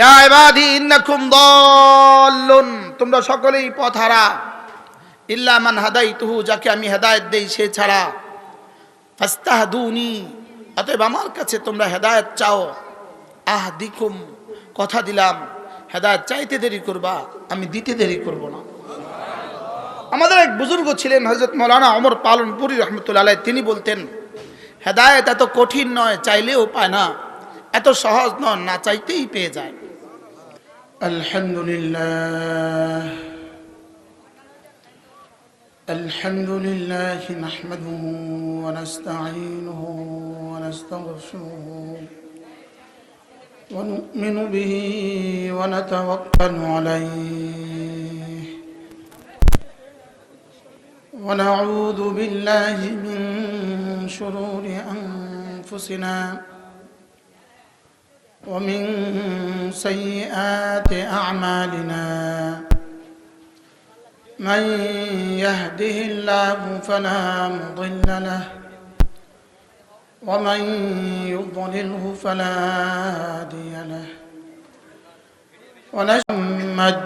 ইয়া ইবাদি ইন্নাকুম দাল্লুন, তোমরা সকলেই পথহারা। ইল্লা মান হাদাইতুহু, যাকে আমি হেদায়েত দেই সে ছাড়া। ফাস্তাহদুনি, অতএব আমার কাছে তোমরা হেদায়েত চাও। আহদিকুম, কথা দিলাম হেদায়েত চাইতে দেরি করবা, আমি দিতে দেরি করব না। আমাদের এক বুজুর্গ ছিলেন হযরত মাওলানা ওমর পালনপুরি রহমতুল্লাহ আলাইহি, তিনি বলতেন হেদায়েত এত কঠিন নয়, চাইলেও পায় না, এত সহজ নয়, না চাইতেই পেয়ে যায়। আলহামদুলিল্লাহ আলহামদুলিল্লাহ নাহমাদুহু ওয়া নাস্তাঈনুহু ওয়া নাস্তাগফিরুহু ওয়া নু'মিনু বিহি ওয়া নাতাওয়াক্কালু আলাইহি ওয়া নাউযু বিল্লাহি মিন শুরুরি আনফুসিনা ومن سيئات أعمالنا من يهده الله فلا مضل له ومن يضلله فلا هادي له ونشهد محمد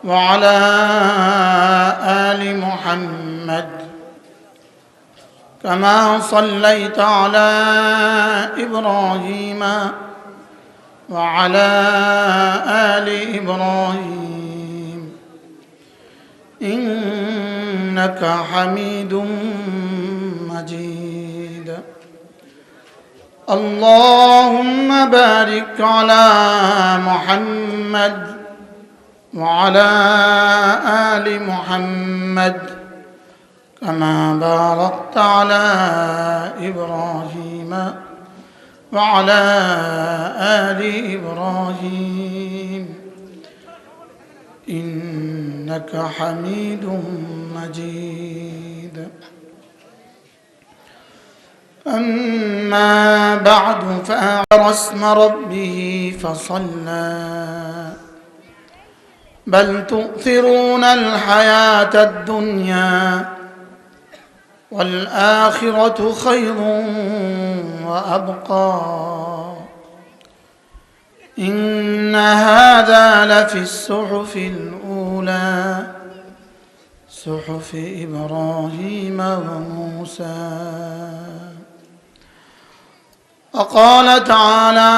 وعلى آل محمد كما صليت على إبراهيم وعلى آل إبراهيم إنك حميد مجيد اللهم بارك على محمد وعلى آل محمد كما باركت على إبراهيم وعلى آل إبراهيم إنك حميد مجيد أما بعد فأعر اسم ربه فصلى بل تؤثرون الحياة الدنيا والآخرة خير وأبقى إن هذا لفي الصحف الأولى صحف إبراهيم وموسى وقال تعالى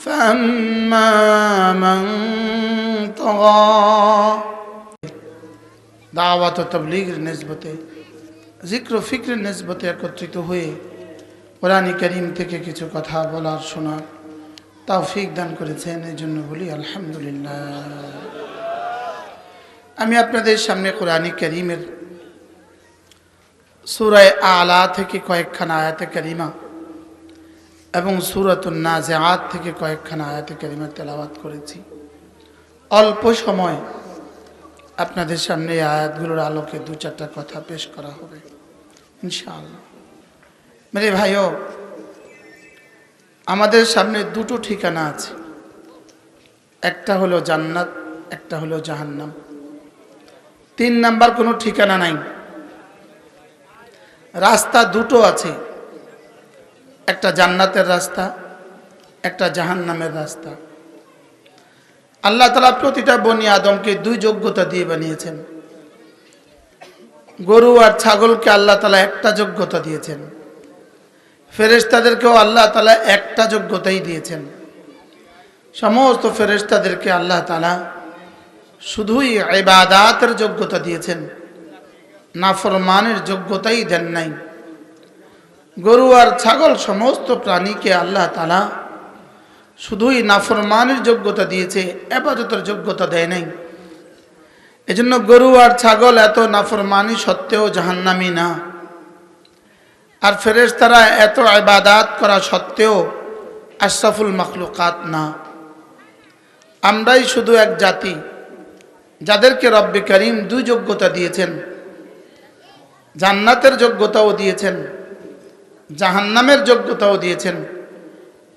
فأما من طغى দাওয়াত ও তাবলীগের নিসবতে জিক্র ও ফিক্রের নিসবতে একত্রিত হয়ে কোরআন কারীম থেকে কিছু কথা বলার শোনার তৌফিক দান করেছেন, এই জন্য বলি আলহামদুলিল্লাহ। আমি আপনাদের সামনে কোরআন কারীমের সূরা আলা থেকে কয়েকখানা আয়াতে কারিমা এবং সূরাতুন নাজিআত থেকে কয়েকখানা আয়াতে কারিমা তেলাওয়াত করেছি। অল্প সময় আপনাদের সামনে এই আয়াতগুলোর আলোকে দু চারটা কথা পেশ করা হবে ইনশাআল্লাহ। মেরে ভাইও, আমাদের সামনে দুটো ঠিকানা আছে, একটা হলো জান্নাত, একটা হলো জাহান্নাম। 3 নাম্বার কোনো ঠিকানা নাই। রাস্তা দুটো আছে, একটা জান্নাতের রাস্তা, একটা জাহান্নামের রাস্তা। আল্লাহ তাআলা প্রতিটা বনি আদমকে 2 যোগ্যতা দিয়ে বানিয়েছেন। গরু আর ছাগলকে আল্লাহ তাআলা একটা যোগ্যতা দিয়েছেন, ফেরেশতাদেরকেও আল্লাহ তাআলা একটা যোগ্যতাই দিয়েছেন। সমস্ত ফেরেশতাদেরকে আল্লাহ তাআলা শুধুই ইবাদাতের যোগ্যতা দিয়েছেন, নাফরমানের যোগ্যতাই দেন নাই। গরু আর ছাগল সমস্ত প্রাণীকে আল্লাহ তাআলা শুধুই নাফরমানের যোগ্যতা দিয়েছে, ইবাদতের যোগ্যতা দেয় নাই। এজন্য গরু আর ছাগল এত নাফরমানি সত্ত্বেও জাহান্নামী না, আর ফেরেশতারা এত ইবাদত করা সত্ত্বেও আশরাফুল মাখলুকাত না। আমরাই শুধু এক জাতি যাদেরকে রব্বে করিম 2 যোগ্যতা দিয়েছেন, জান্নাতের যোগ্যতাও দিয়েছেন, জাহান্নামের যোগ্যতাও দিয়েছেন,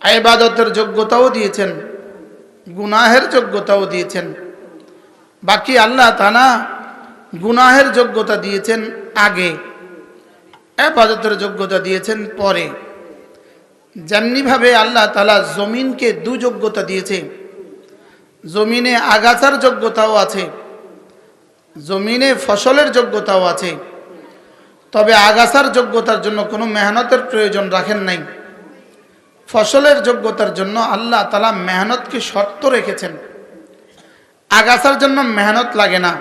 ইবাদতের যোগ্যতাও দিয়েছেন, গুনাহের যোগ্যতাও দিয়েছেন। বাকি আল্লাহ তাআলা গুনাহের যোগ্যতা দিয়েছেন আগে, ইবাদতের যোগ্যতা দিয়েছেন পরে। যেমনিভাবে আল্লাহ তাআলা জমিনকে দু যোগ্যতা দিয়েছে, জমিনে আগাছার যোগ্যতাও আছে, জমিনে ফসলের যোগ্যতাও আছে। তবে আগাছার যোগ্যতার জন্য কোনো মেহনতের প্রয়োজন রাখেন নাই। ফসলের যোগ্যতার জন্য আল্লাহ তাআলা মেহনতকে শর্ত রেখেছেন। আগাছার জন্য মেহনত লাগে না,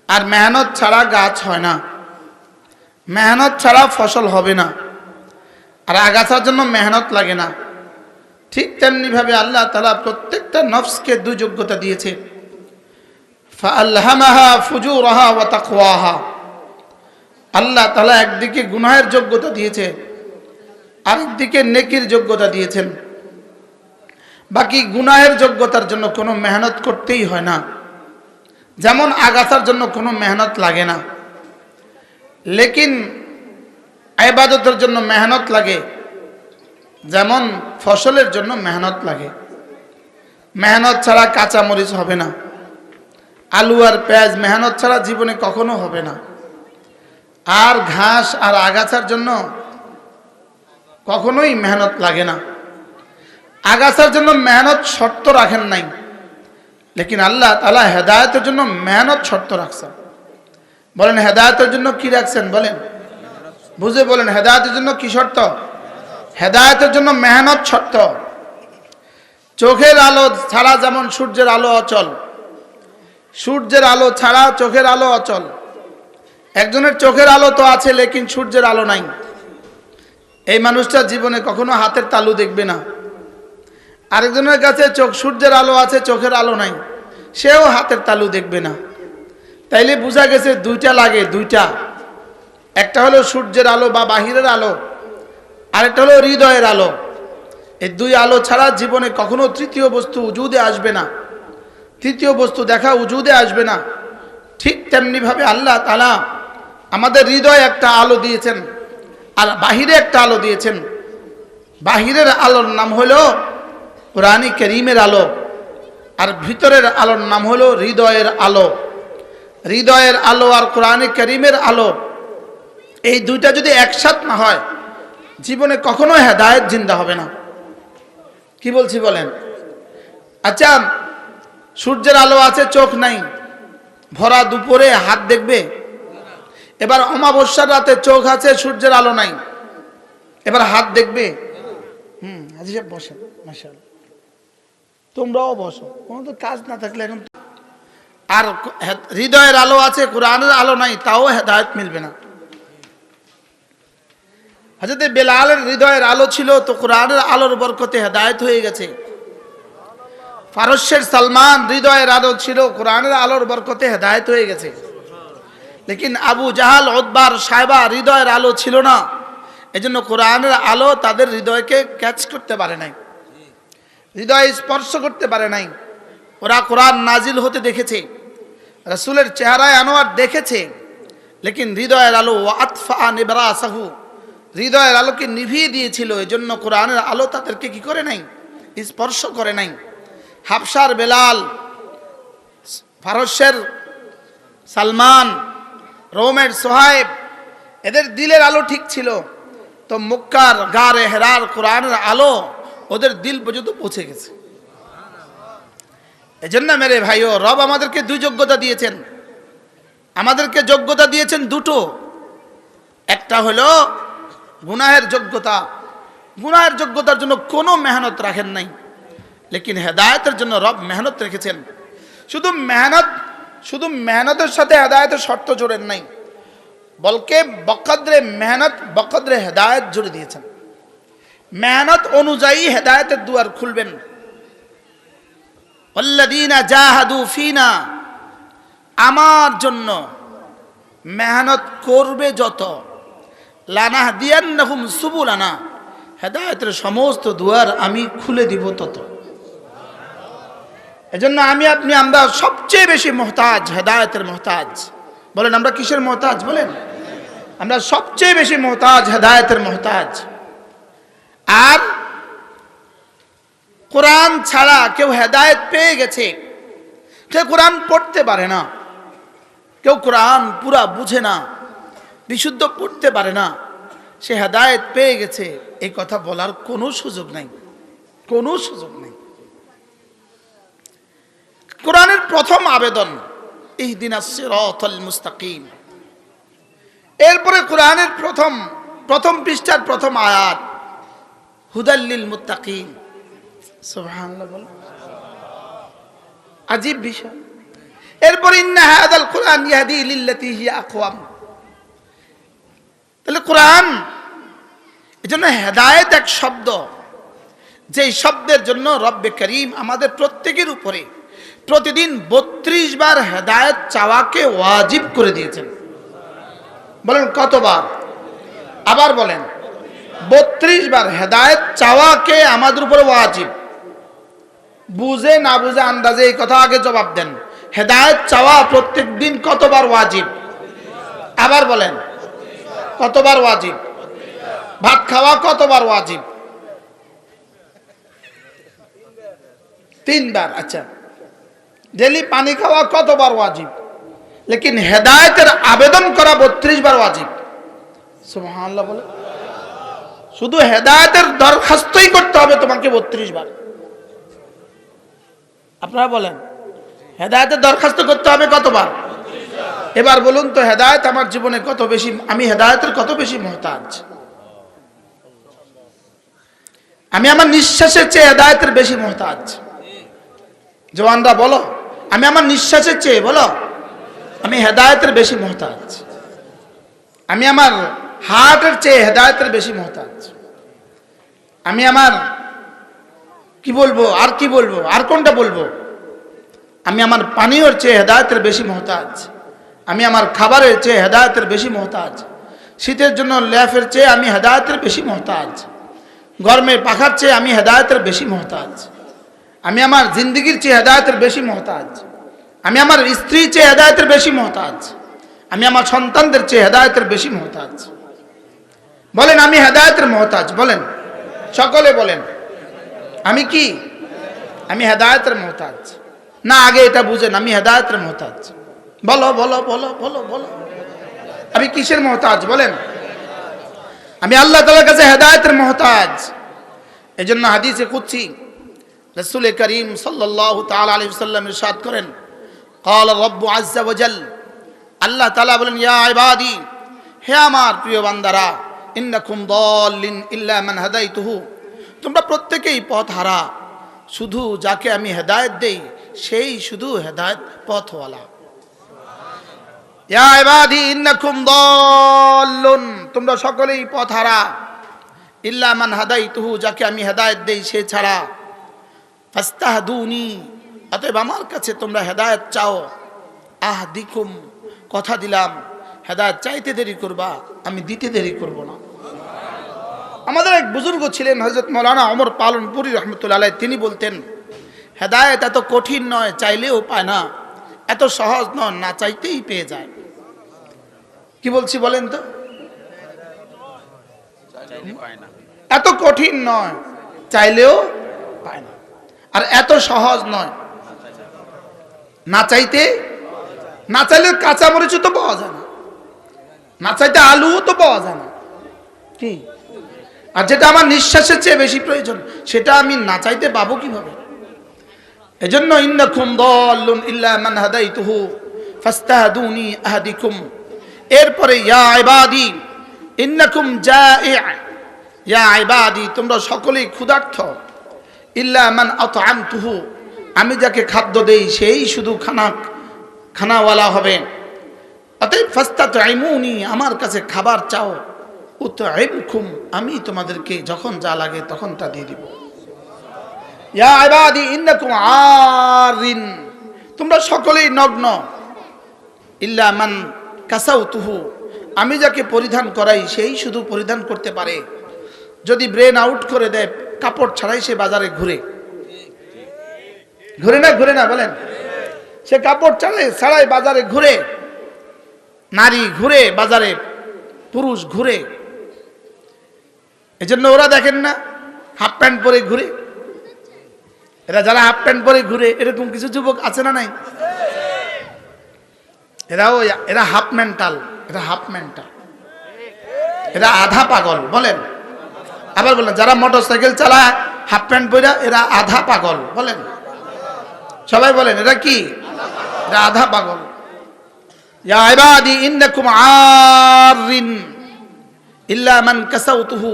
আর মেহনত ছাড়া গাছ হয় না, মেহনত ছাড়া ফসল হবে না, আর আগাছার জন্য মেহনত লাগে না। ঠিক তেমনিভাবে আল্লাহ তাআলা প্রত্যেকটা নফসকে দু যোগ্যতা দিয়েছে। ফাআলহামাহা ফুজুরাহা ওয়া তাকওয়াহা। আল্লাহ তাআলা একদিকে গুনাহের যোগ্যতা দিয়েছে, আরেকদিকে নেকির যোগ্যতা দিয়েছেন। বাকি গুনাহের যোগ্যতার জন্য কোনো মেহনত করতেই হয় না, যেমন আগাছার জন্য কোনো মেহনত লাগে না। লেকিন ইবাদতের জন্য মেহনত লাগে, যেমন ফসলের জন্য মেহনত লাগে। মেহনত ছাড়া কাঁচা মরিচ হবে না, আলু আর পেঁয়াজ মেহনত ছাড়া জীবনে কখনো হবে না। আর ঘাস আর আগাছার জন্য কখনোই মেহনত লাগে না। আগাছার জন্য মেহনত শর্ত রাখেন নাই, লেকিন আল্লাহ তাআলা হেদায়েতের জন্য মেহনত শর্ত রাখছেন। বলেন হেদায়েতের জন্য কি রাখছেন? বলেন, বুঝে বলেন, হেদায়েতের জন্য কি শর্ত? হেদায়েতের জন্য মেহনত শর্ত। চোখের আলো ছাড়া যেমন সূর্যের আলো অচল, সূর্যের আলো ছাড়া চোখের আলো অচল। একজনের চোখের আলো তো আছে, লেকিন সূর্যের আলো নাই। এই মানুষটা জীবনে কখনো হাতের তালু দেখবে না। আরেকজনের কাছে সূর্যের আলো আছে, চোখের আলো নাই, সেও হাতের তালু দেখবে না। তাইলে বোঝা গেছে দুইটা লাগে, দুইটা। একটা হলো সূর্যের আলো বা বাহিরের আলো, আরেকটা হলো হৃদয়ের আলো। এই দুই আলো ছাড়া জীবনে কখনো তৃতীয় বস্তু উজুদে আসবে না, তৃতীয় বস্তু দেখা উজুদে আসবে না। ঠিক তেমনিভাবে আল্লাহ তাআলা আমাদের হৃদয়ে একটা আলো দিয়েছেন, আর বাহিরে একটা আলো দিয়েছেন। বাহিরের আলোর নাম হলো কোরআনে কারীমের আলো, আর ভিতরের আলোর নাম হলো হৃদয়ের আলো। হৃদয়ের আলো আর কোরআনে কারীমের আলো, এই দুইটা যদি একসাথ না হয়, জীবনে কখনো হেদায়েত জিন্দা হবে না। কি বলছি বলেন? আচ্ছা, সূর্যের আলো আছে, চোখ নাই, ভরা দুপুরে হাত দেখবে? এবার অমাবস্যার রাতে চোখ আছে, সূর্যের আলো নাই, এবার হাত দেখবে? হাজী সাহেব বসেন, মাশাআল্লাহ, তোমরাও বসো, কোনো তো কাজ না থাকলে এখন। আর হৃদয়ের আলো আছে, কোরআনের আলো নাই, তাও হেদায়েত মিলবে না। হযরত বেলালের হৃদয়ের আলো ছিল, তো কোরআনের আলোর বরকতে হেদায়েত হয়ে গেছে। ফারস্যের সালমান হৃদয়ের আলো ছিল, কোরআনের আলোর বরকতে হেদায়েত হয়ে গেছে। লেকিন আবু জাহাল, উতবার, সায়বা হৃদয়ের আলো ছিল না, এজন্য কোরআনের আলো তাদের হৃদয়কে ক্যাচ করতে পারে নাই, হৃদয় স্পর্শ করতে পারে নাই। ওরা কোরআন নাজিল হতে দেখেছে, রাসূলের চেহারায় আনোয়ার দেখেছে, লেকিন হৃদয়ের আলো ওয়াতফা নিবরাসাহু, হৃদয়ের আলোকে নিভিয়ে দিয়েছিল। এজন্য কোরআনের আলো তাদেরকে কি করে নাই? স্পর্শ করে নাই। হাবশার বেলাল, ফারস্যের সালমান, রোমের সোহাইব, এদের দিলের আলো ঠিক ছিল, তো মক্কার গারে হেরার কোরআনের আলো ওদের দিল পর্যন্ত পৌঁছে গেছে। এজন্য মেরে ভাইও, রব আমাদেরকে দুই যোগ্যতা দিয়েছেন, আমাদেরকে যোগ্যতা দিয়েছেন দুটো। একটা হলো গুনাহের যোগ্যতা, গুনাহের যোগ্যতার জন্য কোনো মেহনত রাখেন নাই, লেকিন হেদায়েতের জন্য রব মেহনত রেখেছেন। শুধু মেহনতের সাথে হেদায়েতের শর্ত জোড়েন নাই, বলকে বকদরে মেহনত বকদরে হেদায়েত জুড়ে দিয়েছেন। মেহনত অনুযায়ী হেদায়েতের দুয়ার খুলবেন। আল্লাযীনা জাহাদু ফিনা, আমার জন্য মেহনত করবে যত, লানাহদিয়ান্নাহুম সুবুলানা, হেদায়েতের সমস্ত দুয়ার আমি খুলে দিব তত। এজন্য আমরা সবচেয়ে বেশি মুহতাজ, হেদায়েতের মুহতাজ। বলেন আমরা কিসের মুহতাজ? বলেন আমরা সবচেয়ে বেশি মুহতাজ, হেদায়েতের মুহতাজ। আর কোরআন ছাড়া কেউ হেদায়েত পেয়ে গেছে, কেউ কোরআন পড়তে পারে না, কেউ কোরআন পুরা বুঝে না, বিশুদ্ধ পড়তে পারে না, সে হেদায়েত পেয়ে গেছে এই কথা বলার কোনো সুযোগ নাই, কোনো সুযোগ নেই। কোরআনের প্রথম আবেদন ইহদিনাস সিরাতাল মুস্তাকিম। এরপরে কোরআনের প্রথম পৃষ্ঠার প্রথম আয়াত হুদাল লিল মুত্তাকিন। সুবহানাল্লাহ বল, আজীব বিষয়। এরপর ইন্না হাযাল কুরআন ইয়াহদি লিল্লাতী হিয়া আকওয়াম। তাহলে কোরআন, এজন্য হেদায়েত এক শব্দ, যেই শব্দের জন্য রব্বে করিম আমাদের প্রত্যেকের উপরে প্রতিদিন 32 বার হেদায়েত চাওয়াকে ওয়াজিব করে দিয়েছেন। বলেন কতবার? আবার বলেন 32 বার হেদায়েত চাওয়াকে আমাদের উপরে ওয়াজিব। বুঝে না বুঝে আন্দাজে এই কথা আগে জবাব দেন। হেদায়েত চাওয়া প্রত্যেক দিন কতবার ওয়াজিব? আবার বলেন কতবার ওয়াজিব? ভাত খাওয়া কতবার ওয়াজিব? 3 বার। আচ্ছা, ডেলি পানি খাওয়া কতবার ওয়াজিব? লেকিন হেদায়েতের আবেদন করা 32 বার ওয়াজিব। সুবহানাল্লাহ বলে, শুধু হেদায়েতের দরখাস্তই করতে হবে তোমাকে 32 বার। আপনারা বলেন হেদায়েতের দরখাস্ত করতে হবে কতবার? এবার বলুন তো হেদায়েত আমার জীবনে কত বেশি, আমি হেদায়েতের কত বেশি মুহতাজ। আমি আমার নিঃশ্বাসের চেয়ে হেদায়েতের বেশি মুহতাজ। জওয়ানরা বলো, আমি আমার নিঃশ্বাসের চেয়ে, বলো, আমি হেদায়েতের বেশি মুহতাজ। আমি আমার হার্টের চেয়ে হেদায়েতের বেশি মুহতাজ। আমি আমার কি বলবো, আর কি বলবো, আর কোনটা বলবো? আমি আমার পানীয়র চেয়ে হেদায়েতের বেশি মুহতাজ। আমি আমার খাবারের চেয়ে হেদায়েতের বেশি মুহতাজ। শীতের জন্য ল্যাফের চেয়ে আমি হেদায়েতের বেশি মুহতাজ। গরমে পাখার চেয়ে আমি হেদায়েতের বেশি মুহতাজ। আমি আমার জিন্দগির চেয়ে হেদায়েতের বেশি মুহতাজ। আমি আমার স্ত্রীর চেয়ে হেদায়েতের বেশি মুহতাজ। আমি আমার সন্তানদের চেয়ে হেদায়েতের বেশি মুহতাজ। বলেন আমি হেদায়েতের মুহতাজ। বলেন, সকলে বলেন আমি কি? আমি হেদায়েতের মুহতাজ। না, আগে এটা বুঝেন আমি হেদায়েতের মুহতাজ। বলো বলো বলো বলো বলো, আমি কিসের মুহতাজ? বলেন আমি আল্লাহ তাআলার কাছে হেদায়েতের মুহতাজ। এজন্য হাদিসে কুদসি রাসূল করিম সাল্লাল্লাহু তাআলা আলাইহি ওয়াসাল্লাম ইরশাদ করেন, قال الرب عز وجل, আল্লাহ তাআলা বলেন, ইয়া ইবাদি, হে আমার প্রিয় বান্দারা, ইন্নাকুম দাল্লিন ইল্লা মান হাদাইতুহু, তোমরা প্রত্যেকেই পথহারা, শুধু যাকে আমি হেদায়েত দেই সেই শুধু হেদায়েত পথওয়ালা। ইয়া ইবাদি ইন্নাকুম দাল্লুন, তোমরা সকলেই পথহারা, ইল্লা মান হাদাইতুহু, যাকে আমি হেদায়েত দেই সে ছাড়া। ফাস্তাহদুনি, অতএব আমার কাছে তোমরা হেদায়েত চাও। আহদিকুম, কথা দিলাম হেদায়েত চাইতে দেরি করবা, আমি দিতে দেরি করব না। আমাদের এক বুজুর্গ ছিলেন হযরত মাওলানা ওমর পালনপুরি রহমতুল্লাহ আলাইহি, তিনি বলতেন হেদায়েত এত কঠিন নয়, চাইলেও পায় না, এত সহজ নয়, না চাইতেই পেয়ে যায়। কি বলছি বলেন তো? এত কঠিন নয়, চাইলেও পায় না, আর এত সহজ নয়, না চাইতে, না চাইলে কাঁচা মরিচও তো পাওয়া যায় না, না চাইতে আলুও তো পাওয়া যায় না। কি? আর যেটা আমার নিঃশ্বাসের চেয়ে বেশি প্রয়োজন সেটা আমি না চাইতে পাবো কিভাবে? এজন্য ইন্নাকুম দাল্লুন ইল্লা মান হাদাইতুহু ফাস্তাহদুনি আহদিকুম। এরপরে ইয়া ইবাদি ইন্নাকুম জাই', ইয়া ইবাদি, তোমরা সকলেই ক্ষুধার্ত, ইল্লা মান আত'আমতুহু, আমি যাকে খাদ্য দেই সেই শুধু খানাওয়ালা হবে। অতএব ফাস্তাত'ইমুনি, আমার কাছে খাবার চাও। উত'ইমকুম, আমি তোমাদেরকে যখন যা লাগে তখন তা দিয়ে দিব। ইয়া ইবাদি ইন্নাকুম আরিন, তোমরা সকলেই নগ্ন। ইল্লা মান কাসাউতুহু, আমি যাকে পরিধান করাই সেই শুধু পরিধান করতে পারে। যদি ব্রেন আউট করে দেয়, কাপড় ছাড়াই সে বাজারে ঘুরে, ঘুরে না ঘুরে না বলেন? সে কাপড় ছাড়াই বাজারে ঘুরে, নারী ঘুরে বাজারে, পুরুষ ঘুরে। এজন্য ওরা দেখেন না হাফ প্যান্ট পরে ঘুরে, এরা যারা হাফ প্যান্ট পরে ঘুরে এরকম কিছু যুবক আছে না নাই? এরা হাফ মেন্টাল, এরা হাফ মেন্টাল। এরা আধা পাগল। বলেন, আবার বলেন, যারা মোটরসাইকেল চালায় হাফ প্যান্ট পরে এরা আধা পাগল। বলেন, সবাই বলেন, এরা কি? এরা আধা পাগল। ইয়া ইবাদি ইন্নাকুম আরিন ইল্লা মান কাসাউতুহু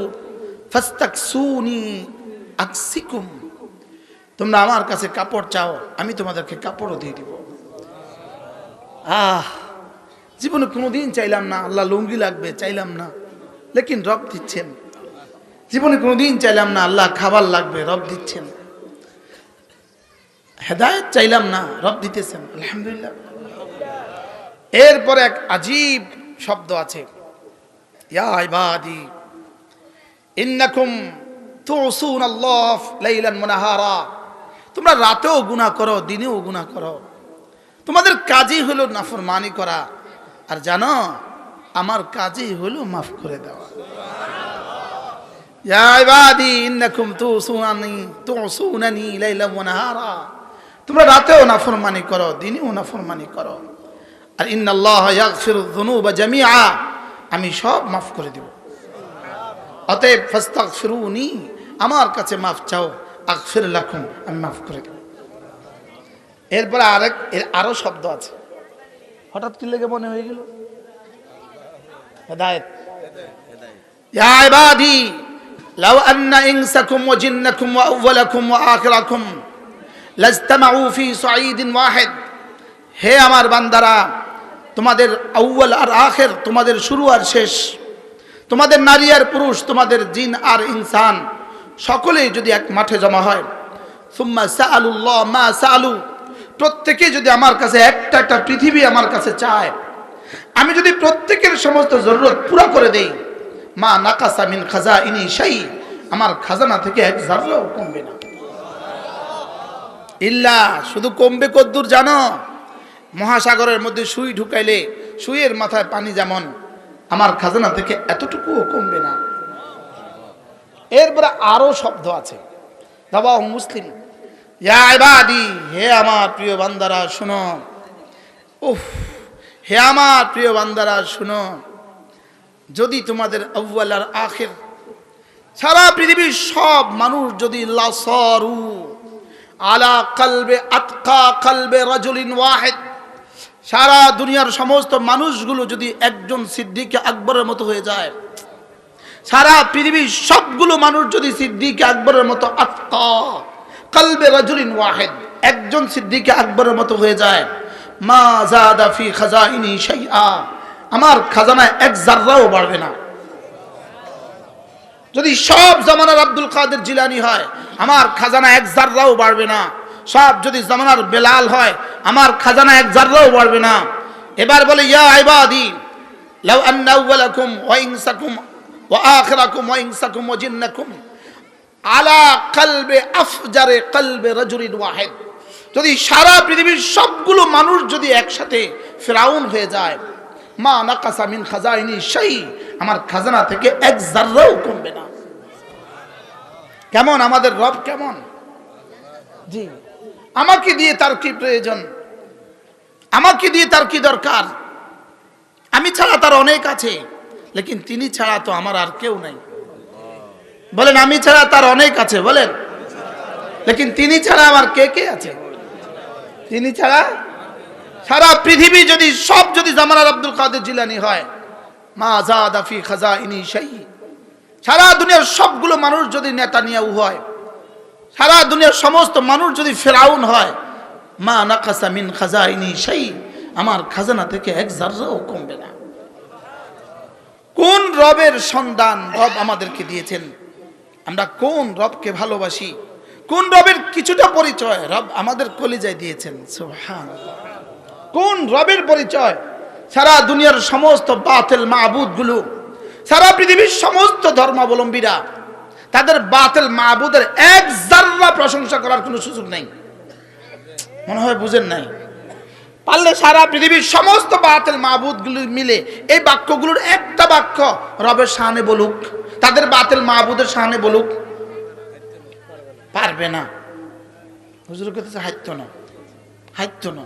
ফাস্তাকসুনি আকসিকুম। তোমরা আমার কাছে কাপড় চাও, আমি তোমাদেরকে কাপড়ও দিয়ে দিব। জীবনে কোনোদিন চাইলাম না আল্লাহ লুঙ্গি লাগবে, চাইলাম না, লেকিন রব দিচ্ছেন। জীবনে কোনোদিন চাইলাম না আল্লাহ খাবার লাগবে, রব দিচ্ছেন। হেদায়েত চাইলাম না, রব দিতেছেন, আলহামদুলিল্লাহ। এরপরে এক আজীব শব্দ আছে, ইয়া ইবাদি ইন্নাকুম তুসুনাল্লাহ লাইলান ওয়া নাহারা। তোমরা রাতেও গুনাহ করো, দিনেও গুনাহ করো, তোমাদের কাজই হলো নাফরমানি করা, আর জানো আমার কাজই হলো মাফ করে দেওয়া। ইয়া ইবাদি ইন্নাকুম তুসুনানি লাইলান ওয়া নাহারা। তোমরা রাতেও নাফরমানি করো, দিনেও নাফরমানি করো, আর ইন্নাল্লাহা ইয়াগফিরুয যুনুবা জামিআ, আমি সব মাফ করে দেব। অতএব ফাস্তাগফিরুনি, আমার কাছে মাফ চাও, আগফির লাকুম, আমি মাফ করে দেব। এরপরে আরো শব্দ আছে, হঠাৎ কি লেগে মনে হয়ে গেল? হেদায়েত। ইয়া ইবাদি লাউ আন্না ইনসাকুম ওয়া জিন্নাকুম ওয়া আউওয়ালাকুম ওয়া আখিরাকুম লাজতামাউ ফি সাঈদিন ওয়াহিদ। হে আমার বান্দারা, তোমাদের আউয়াল আর আখির, তোমাদের শুরু আর শেষ, তোমাদের নারী আর পুরুষ, তোমাদের জিন আর ইনসান, সকলেই যদি এক মাঠে জমা হয়, সুম্মা সাআলুল্লাহ মা সাআলু, প্রত্যেকে যদি আমার কাছে একটা একটা পৃথিবী আমার কাছে চায়, আমি যদি প্রত্যেকের সমস্ত জরুরত পুরা করে দেই, মা নাকাসা মিন খাজাইনি শাই, আমার খাজানা থেকে এক জাররাও কমবে না। ইল্লা, শুধু কমবে কদ্দুর জানো? মহাসাগরের মধ্যে সুই ঢুকাইলে সুইয়ের মাথায় পানি যেমন, আমার খাজানা থেকে এতটুকুও কমবে না। এরপরে আরো শব্দ আছে, রাওয়াহু মুসলিম। ইয়া ইবাদি, হে আমার প্রিয় বান্দারা শুনো। উফ, হে আমার প্রিয় বান্দারা শুনো, যদি তোমাদের আউয়াল আর আখির, সারা পৃথিবীর সব মানুষ যদি লাসারু আলা কলবে আতকা কলবে রাজুলিন ওয়াহিদ, সারা দুনিয়ার সমস্ত মানুষগুলো যদি একজন সিদ্দিক আকবরের মতো হয়ে যায়, সারা পৃথিবীর সবগুলো মানুষ যদি সিদ্দিক আকবরের মতো আতকা কলবে রাজুলিন ওয়াহিদ, একজন সিদ্দিক আকবরের মতো হয়ে যায়, মা জাদা ফি খাজাইনি শাইআ, আমার খাজানায় এক জাররাও বাড়বে না। যদি সব জামানার আব্দুল কাদের জিলানী হয়, আমার খাজানা এক জাররাও বাড়বে না। সব যদি জামানার বেলাল হয়, আমার খাজানা এক জাররাও বাড়বে না। এবার বলে, ইয়া ইবাদি লাউ আন্না আউওয়ালাকুম ওয়া ইনসাকুম ওয়া আখিরাকুম ওয়া ইনসাকুম ওয়া জিন্নাকুম আলা কলবে আফজারে কলবে রাজুলিন ওয়াহিদ, যদি সারা পৃথিবীর সবগুলো মানুষ যদি একসাথে ফিরাউন হয়ে যায়, মা নাকাসা মিন খাজাইনি শাই, আমার খাজানা থেকে এক জাররাও কমবে না। কেমন আমাদের রব, কেমন? জি, আমাকে দিয়ে তার কি প্রয়োজন? আমাকে দিয়ে তার কি দরকার? আমি ছাড়া তার অনেক আছে, লেকিন তিনি ছাড়া তো আমার আর কেউ নাই। বলেন, আমি ছাড়া তার অনেক আছে, বলেন, লেকিন তিনি ছাড়া আমার কে কে আছে? তিনি ছাড়া সারা পৃথিবী যদি সব যদি জামানার আব্দুল কাদের জিলানী হয়, মা জাদা ফি খাজাইনি শাই, সারা দুনিয়ার সবগুলো মানুষ যদি নেতানিয়াহু হয়, সারা দুনিয়ার সমস্ত মানুষ যদি ফিরাউন হয়, মা নাকাসা মিন খাজাইনি শাই, আমার খাজানা থেকে এক জাররাও কমবে না। কোন রবের সন্ধান রব আমাদেরকে দিয়েছেন? আমরা কোন রবকে ভালোবাসি? কোন রবের কিছুটা পরিচয় রব আমাদের কলিজায় দিয়েছেন? সুবহানাল্লাহ। কোন রবের পরিচয়? সারা দুনিয়ার সমস্ত বাতিল মাবুদগুলো, সারা পৃথিবীর সমস্ত ধর্মাবলম্বীরা, তাদের বাতিল মাবুদের এক জাররা প্রশংসা করার কোনো সুযোগ নেই। মনে হয় বুঝেন নাই? পারলে সারা পৃথিবীর সমস্ত বাতিল মাবুদগুলো মিলে এই বাক্যগুলোর একটা বাক্য রবের শানে বলুক, তাদের বাতিল মাবুদের শানে বলুক, পারবে না। হুজুর কথা হাইতো না, হাইতো না,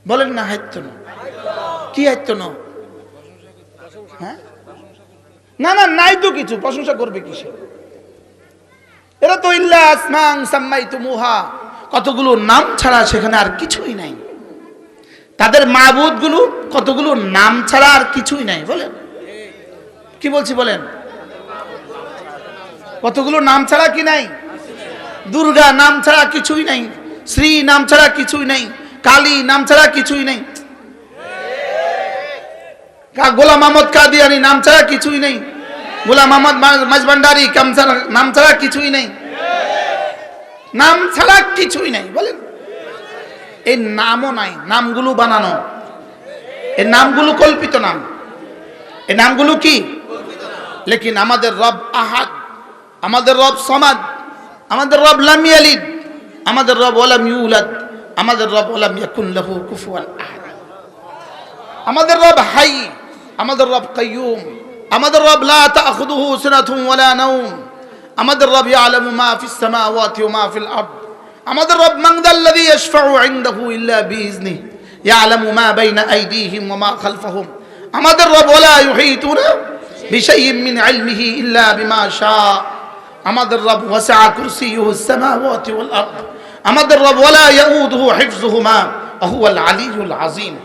বলেন না, হাইতো না। কি হাইতো না? হ্যাঁ, না না, নাই তো কিছু, প্রশংসা করবে কিসে? এরা তো ইল্লা আসমান সাম্মাইতুমুহা, কতগুলো নাম ছাড়া সেখানে আর কিছুই নাই। তাদের মাবুদ গুলো কতগুলো নাম ছাড়া আর কিছুই নাই। বলেন কি বলছি বলেন, কতগুলো নাম ছাড়া কি নাই? দুর্গা নাম ছাড়া কিছুই নাই, শ্রী নাম ছাড়া কিছুই নাই, কালী নাম ছাড়া কিছুই নাই, গোলাম আহমদ কাদিয়ানি নাম ছাড়া কিছুই নেই, গোলাম আহমদ মাঝভান্ডারি নাম ছাড়া কিছুই নেই, নাম ছাড়া কিছুই নাই। বলেন এই নামও নাই, নামগুলো বানানো, এই নামগুলো কল্পিত নাম, এই নামগুলো কি? লেকিন আমাদের রব আহাদ, আমাদের রব সমাদ, আমাদের রব লাম ইয়ালিদ, আমাদের রব ওয়ালাম ইউলাদ, আমাদের রব ওয়ালাম ইয়াকুন লাহু কুফুয়ান আহাদ, আমাদের রব হাই, আমাদের রব কাইয়ুম, আমাদের রব লা তাখুযুহু সিনাতুন ওয়ালা নাওম, আমাদের রব ইয়ালামু মা ফিস সামাওয়াতি ওয়া মা ফিল আরদ, আমাদের রব মান যাল্লাযী ইয়াশফাউ ইনদাহু ইল্লা বিইজনিহি ইয়ালামু মা বাইনা আইদিহিম ওয়া মা খালফাহুম, আমাদের রব ওয়ালা ইউহিতুনা বিশাইইন মিন ইলমিহি ইল্লা বিমা শাআ, আমাদের রব ওয়াসআ কুরসিয়ুহুস সামাওয়াতি ওয়াল আরদ, আমাদের রব ওয়ালা ইয়াউদুহু হিফযুহুমা ওয়া হুয়াল আলিয়্যুল আযীম,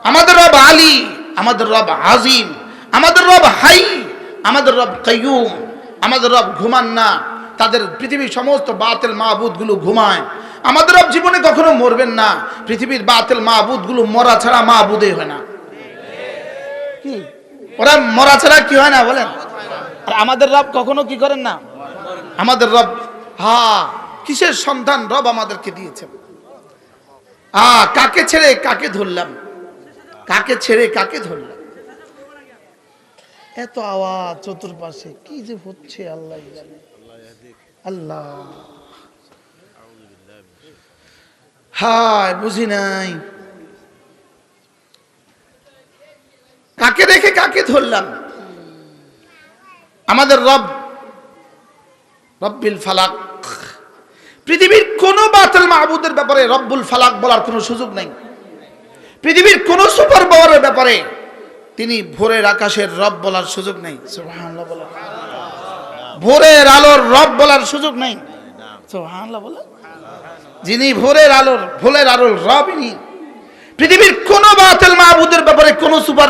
আমাদের রব আলী, আমাদের রব আজিম, আমাদের রব হাই, আমাদের রব কাইয়ুম, আমাদের রব ঘুমান না, তাদের পৃথিবীর সমস্ত বাতিল মাবুদ গুলো ঘুমায়, আমাদের রব জীবনে কখনো মরবেন না, পৃথিবীর বাতিল মাবুদ গুলো মরা ছাড়া মাবুদই হয় না। কি ওরা মরা ছাড়া কি হয় না বলেন? আর আমাদের রব কখনো কি করেন না, আমাদের রব কিসের সন্ধান রব আমাদেরকে দিয়েছেন? কাকে ছেড়ে কাকে ধরলাম, কাকে ছেড়ে কাকে ধরলাম? এত আওয়াজ চতুর্পাশে, কি যে হচ্ছে আল্লাহ জানে। আল্লাহ হায়, বুঝি নাই কাকে রেখে কাকে ধরলাম। আমাদের রব রব্বিল ফালাক, পৃথিবীর কোন বাতিল মাবুদের ব্যাপারে রব্বুল ফালাক বলার কোনো সুযোগ নাই। পৃথিবীর কোন সুপার পাওয়ারের ব্যাপারে তিনি ভোরের আকাশের রব বলার সুযোগ নেই। সুবহানাল্লাহ বলেন। ভোরের আলোর রব বলার সুযোগ নেই। সুবহানাল্লাহ বলেন। যিনি ভোরের আলোর রব, ইনি পৃথিবীর কোন বাতিল মাবুদের ব্যাপারে কোন সুপার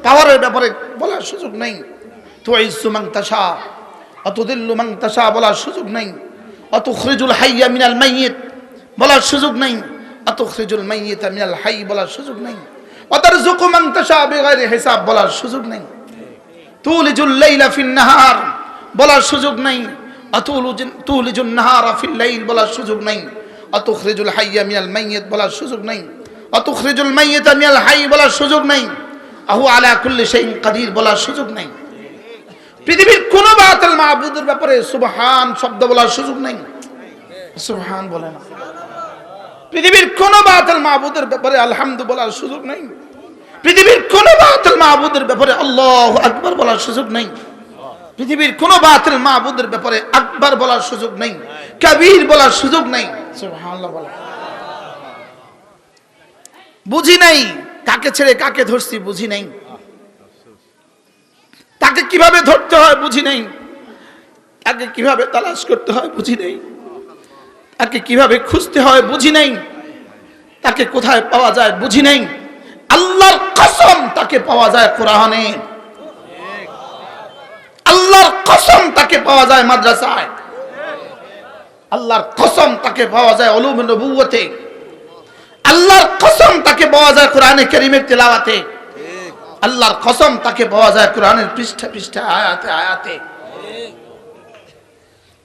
পাওয়ারের ব্যাপারে বলার সুযোগ নেই। তুইজ্জু মান তাশা ওয়া তুযিল্লু মান তাশা বলার সুযোগ নেই। ওয়া তুখরিজুল হাইয়্যা মিনাল মাইয়িত বলার সুযোগ নেই। ওয়া তুখরিজুল মাইয়িতা মিনাল হাইয়্য বলার সুযোগ নেই। ওয়া তারযুকু মান তাশা বিগাইরি হিসাব বলার সুযোগ নেই। তুলিজুল লাইলা ফিন নাহার বলার সুযোগ নেই। ওয়া তুলিজুন নাহারা ফিল লাইল বলার সুযোগ নেই। ওয়া তুখরিজুল হাইয়্যা মিনাল মাইয়িত বলার সুযোগ নেই। ওয়া তুখরিজুল মাইয়িতা মিনাল হাইয়্য বলার সুযোগ নেই। আহু আলা কুল্লি শাইইন কাদির বলার সুযোগ নেই। পৃথিবীর কোন বাতিল মাবুদের ব্যাপারে সুবহান শব্দ বলার সুযোগ নেই। সুবহান বলে না। পৃথিবীর কোন বাতিল মাবুদের ব্যাপারে আলহামদু বলার সুযোগ নেই। পৃথিবীর কোন বাতিল মাবুদের ব্যাপারে আল্লাহু আকবার বলার সুযোগ নেই। পৃথিবীর কোন বাতিল মাবুদের ব্যাপারে আকবার বলার সুযোগ নেই, কবীর বলার সুযোগ নেই। সুবহানাল্লাহ বলা। বুঝি নাই কাকে ছেড়ে কাকে ধরছি, বুঝি নাই তাকে কিভাবে ধরতে হয়, বুঝি নাই তাকে কিভাবে তালাশ করতে হয়, বুঝি নাই তাকে কিভাবে খুঁজতে হয়, বুঝি নাই তাকে কোথায় পাওয়া যায়, বুঝি নাই। আল্লাহর কসম তাকে পাওয়া যায় কোরআনে, আল্লাহর কসম তাকে পাওয়া যায় মাদ্রাসায়, আল্লাহর কসম তাকে পাওয়া যায় উলুমুন নবুওয়াতে, আল্লাহর কসম তাকে পাওয়া যায় কোরআনে কারীমের তেলাওয়াতে, আল্লাহর কসম তাকে পাওয়া যায় কোরআনের পৃষ্ঠা পৃষ্ঠা আয়াতে আয়াতে।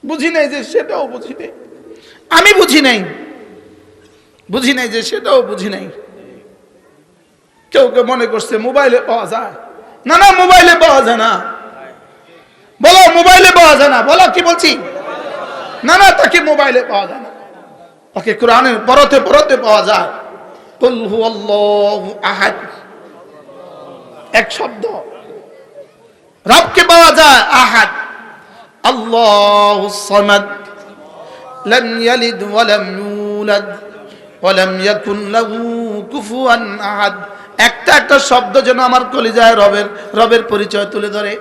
বুঝি নাই যে সেটাও বুঝি নাই, আমি বুঝি নাই, বুঝি নাই যে সেটাও বুঝি নাই। কেউ কেউ মনে করছে মোবাইলে পাওয়া যায়, না না মোবাইলে পাওয়া যায় না। বলো মোবাইলে পাওয়া যায় না, বলো কি বলছি, না না তাকে মোবাইলে পাওয়া যায় না, তাকে কোরআনের পরতে পরতে পাওয়া যায়। কুল হুয়াল্লাহু আহাদ, এক শব্দ। রবকে পাওয়া যায় আহাদ, আল্লাহুস সামাদ, লাম ইয়ালিদ ওয়া লাম ইউলাদ ওয়া লাম ইয়াকুন লাহু কুফুয়ান আহাদ। একটা একটা শব্দ যেন আমার কলিজায় রবের পরিচয় তুলে ধরে।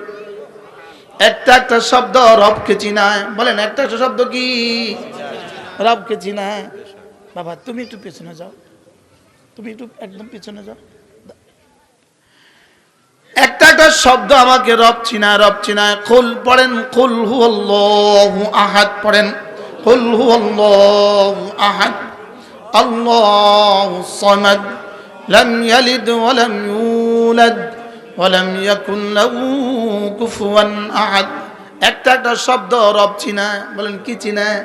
একটা একটা শব্দ রবকে চিনায়। বলেন একটা একটা শব্দ কি? রবকে চিনায়। বাবা তুমি একটু পেছনে যাও, তুমি একটু একদম পেছনে যাও। একটা একটা শব্দ আমাকে রব চিনায়। কুল পড়েন, কুল হুয়াল্লাহু আহাদ পড়েন, কুল হুয়াল্লাহু আহাদ আল্লাহুস সামাদ লাম ইয়ালিদ ওয়া লাম ইউলাদ ওয়া লাম ইয়াকুল লাহু কুফুয়ান আহাদ। একটা একটা শব্দ রব চিনায়। বলেন কি চিনায়?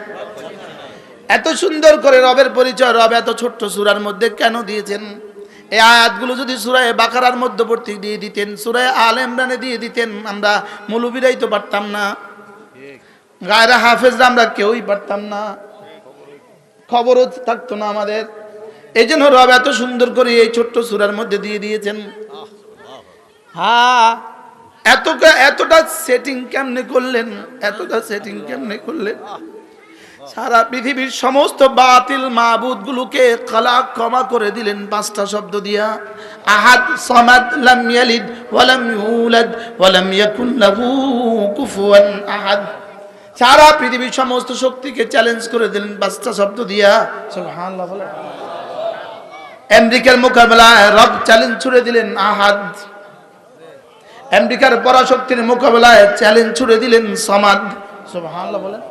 এত সুন্দর করে রবের পরিচয় রব এত ছোট্ট সূরার মধ্যে কেন দিয়েছেন? এই আয়াতগুলো যদি সূরা বাকারার মধ্যবর্তী দিয়ে দিতেন, সূরা আলে ইমরানে দিয়ে দিতেন, আমরা মৌলবীরাই তো পারতাম না, গায়রা হাফেজরা আমরা কেউই পারতাম না, খবরও থাকতো না আমাদের। এই জন্য রব এত সুন্দর করে এই ছোট্ট সূরার মধ্যে দিয়ে দিয়েছেন। হ্যাঁ, এতটা সেটিং কেমনে করলেন? এতটা সেটিং কেমনে করলেন? সারা পৃথিবীর সমস্ত বাতিল মাবুদ গুলোকে ক্ষমা করে দিলেন পাঁচটা শব্দ দিয়া। আহাদ, সামাদ, লাম ইয়ালিদ ওয়া লাম ইউলাদ ওয়া লাম ইয়াকুল লাহু কুফুয়ান আহাদ। সারা পৃথিবীর সমস্ত শক্তিকে চ্যালেঞ্জ করে দিলেন পাঁচটা শব্দ দিয়া। সুবহানাল্লাহ। বলেন আমেরিকার মোকাবেলায় রব চ্যালেঞ্জ ছুড়ে দিলেন আহাদ। আমেরিকার পরাশক্তির মোকাবেলায় চ্যালেঞ্জ ছুড়ে দিলেন সামাদ। সুবহানাল্লাহ। বলেন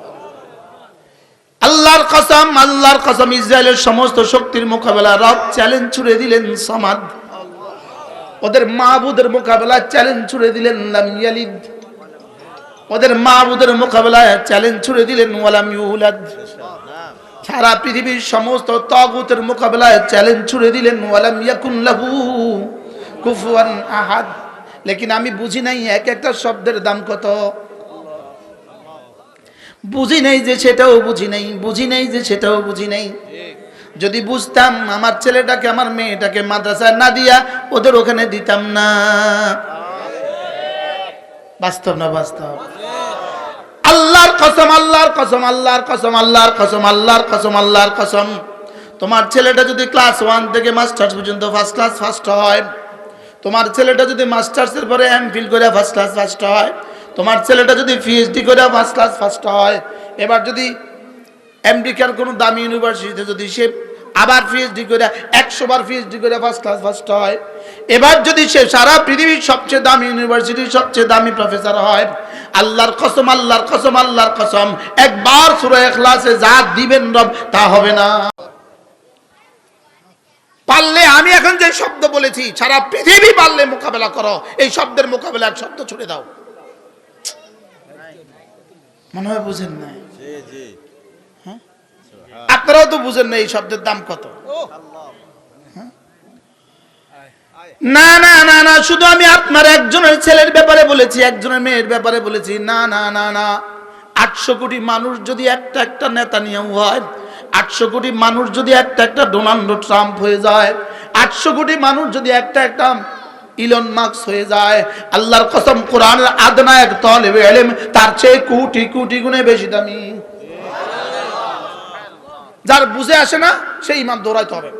আল্লাহর কসম ইসরায়েলের সমস্ত শক্তির মোকাবেলা রব চ্যালেঞ্জ ছুড়ে দিলেন সামাদ। ওদের মাবুদের মোকাবেলায় চ্যালেঞ্জ ছুড়ে দিলেন লাম ইয়ালিদ। ওদের মাবুদের মোকাবেলায় চ্যালেঞ্জ ছুড়ে দিলেন ওয়া লাম ইউলাদ। সারা পৃথিবীর সমস্ত তাগুতের মোকাবেলায় চ্যালেঞ্জ ছুড়ে দিলেন ওয়া লাম ইয়াকুন লাহু কুফুয়ান আহাদ। লেকিন আমি বুঝি নাই এক একটা শব্দের দাম কত। বুঝি নাই যে সেটাও বুঝি নাই। যদি বুঝতাম আমার ছেলেটাকে আমার মেয়েটাকে মাদ্রাসায় না দিয়া ওদের ওখানে দিতাম না। বাস্তব না বাস্তব? আল্লাহর কসম তোমার ছেলেটা যদি ক্লাস 1 থেকে মাস্টার্স পর্যন্ত ফার্স্ট ক্লাস ফার্স্ট হয়, তোমার ছেলেটা যদি মাস্টার্সের পরে এমফিল করে ফার্স্ট ক্লাস ফার্স্ট হয়, তোমার ছেলেটা যদি পিএইচডি করে ফার্স্ট ক্লাস ফার্স্ট হয়, এবার যদি আমেরিকার কোনো দামি ইউনিভার্সিটিতে যদি সে আবার পিএইচডি করে 100 বার পিএইচডি করে ফার্স্ট ক্লাস ফার্স্ট হয়, এবার যদি সে সারা পৃথিবীর সবচেয়ে দামি ইউনিভার্সিটির সবচেয়ে দামি প্রফেসর হয়, আল্লাহর কসম একবার সূরা ইখলাসে যা দিবেন রব তা হবে না। পারলে আমি এখন যে শব্দ বলেছি সারা পৃথিবী পারলে মোকাবেলা করো, এই শব্দের মোকাবেলা এক শব্দ ছুড়ে দাও। মনে হয় বুঝেন না? হ্যাঁ, আপনারাও তো বুঝেন না এই শব্দের দাম কত। না না না না, শুধু আমি আপনার একজনের ছেলের ব্যাপারে বলেছি, একজনের মেয়ের ব্যাপারে বলেছি না না না না। 800 কোটি মানুষ যদি একটা একটা নেতানিয়াহু হয়, 800 কোটি মানুষ যদি একটা একটা ডোনাল্ড ট্রাম্প হয়ে যায়, 800 কোটি মানুষ যদি একটা একটা ইলন মাস্ক হয়ে যায়, আল্লাহর কসম কোরআনের আদনা এক তালেবে ইলম তার চেয়ে কোটি কোটি গুণে বেশি দামি। যার বুঝে আসে না সেই ইমান দৌড়াইতে হবে।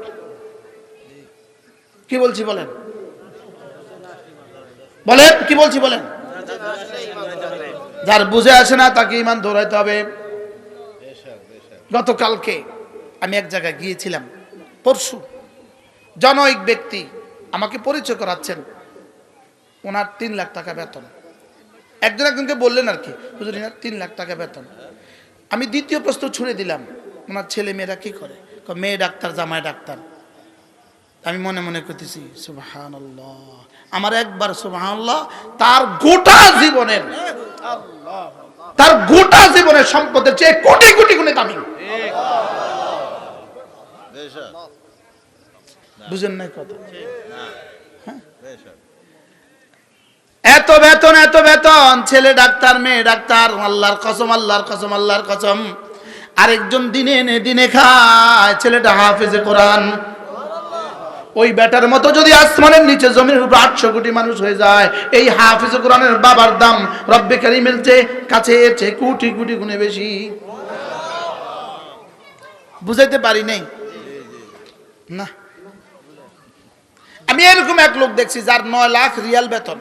কি বলছি বলেন? বলেন কি বলছি বলেন? যার বুঝে আসে না তাকে ইমান দৌড়াইতে হবে। গতকালকে আমি এক জায়গায় গিয়েছিলাম, পরশু জনৈক ব্যক্তি আমাকে পরিচয় করাচ্ছেন, ওনার 3 লাখ টাকা বেতন। একজনকে বললেন আর কি, হুজুর 3 লাখ টাকা বেতন। আমি দ্বিতীয় প্রশ্ন ছুড়ে দিলাম, ওনার ছেলে মেয়েরা কি করে? মেয়ে ডাক্তার, জামাই ডাক্তার। আমি মনে মনে করতেছি সুবহানাল্লাহ, আমার একবার সুবহানাল্লাহ, তার গোটা জীবনের সম্পদের চেয়ে কোটি কোটি গুণে দামি। বুঝেন নাই কথা? এত বেতন, ছেলে ডাক্তার মেয়ে ডাক্তার। আল্লাহর কসম। আরেকজন দিনে এনে দিনে খায়, ছেলেটা হাফেজে কোরআন। ওই বেটার মতো যদি আসমানের নিচে জমিনের উপর 800 কোটি মানুষ হয়ে যায়, এই হাফেজে কোরআনের বাবার দাম রব্বে কারীমের কাছে কোটি কোটি গুণে বেশি। বুঝাইতে পারি নাই না? আমি এরকম এক লোক দেখছি যার 9 লাখ রিয়াল বেতন।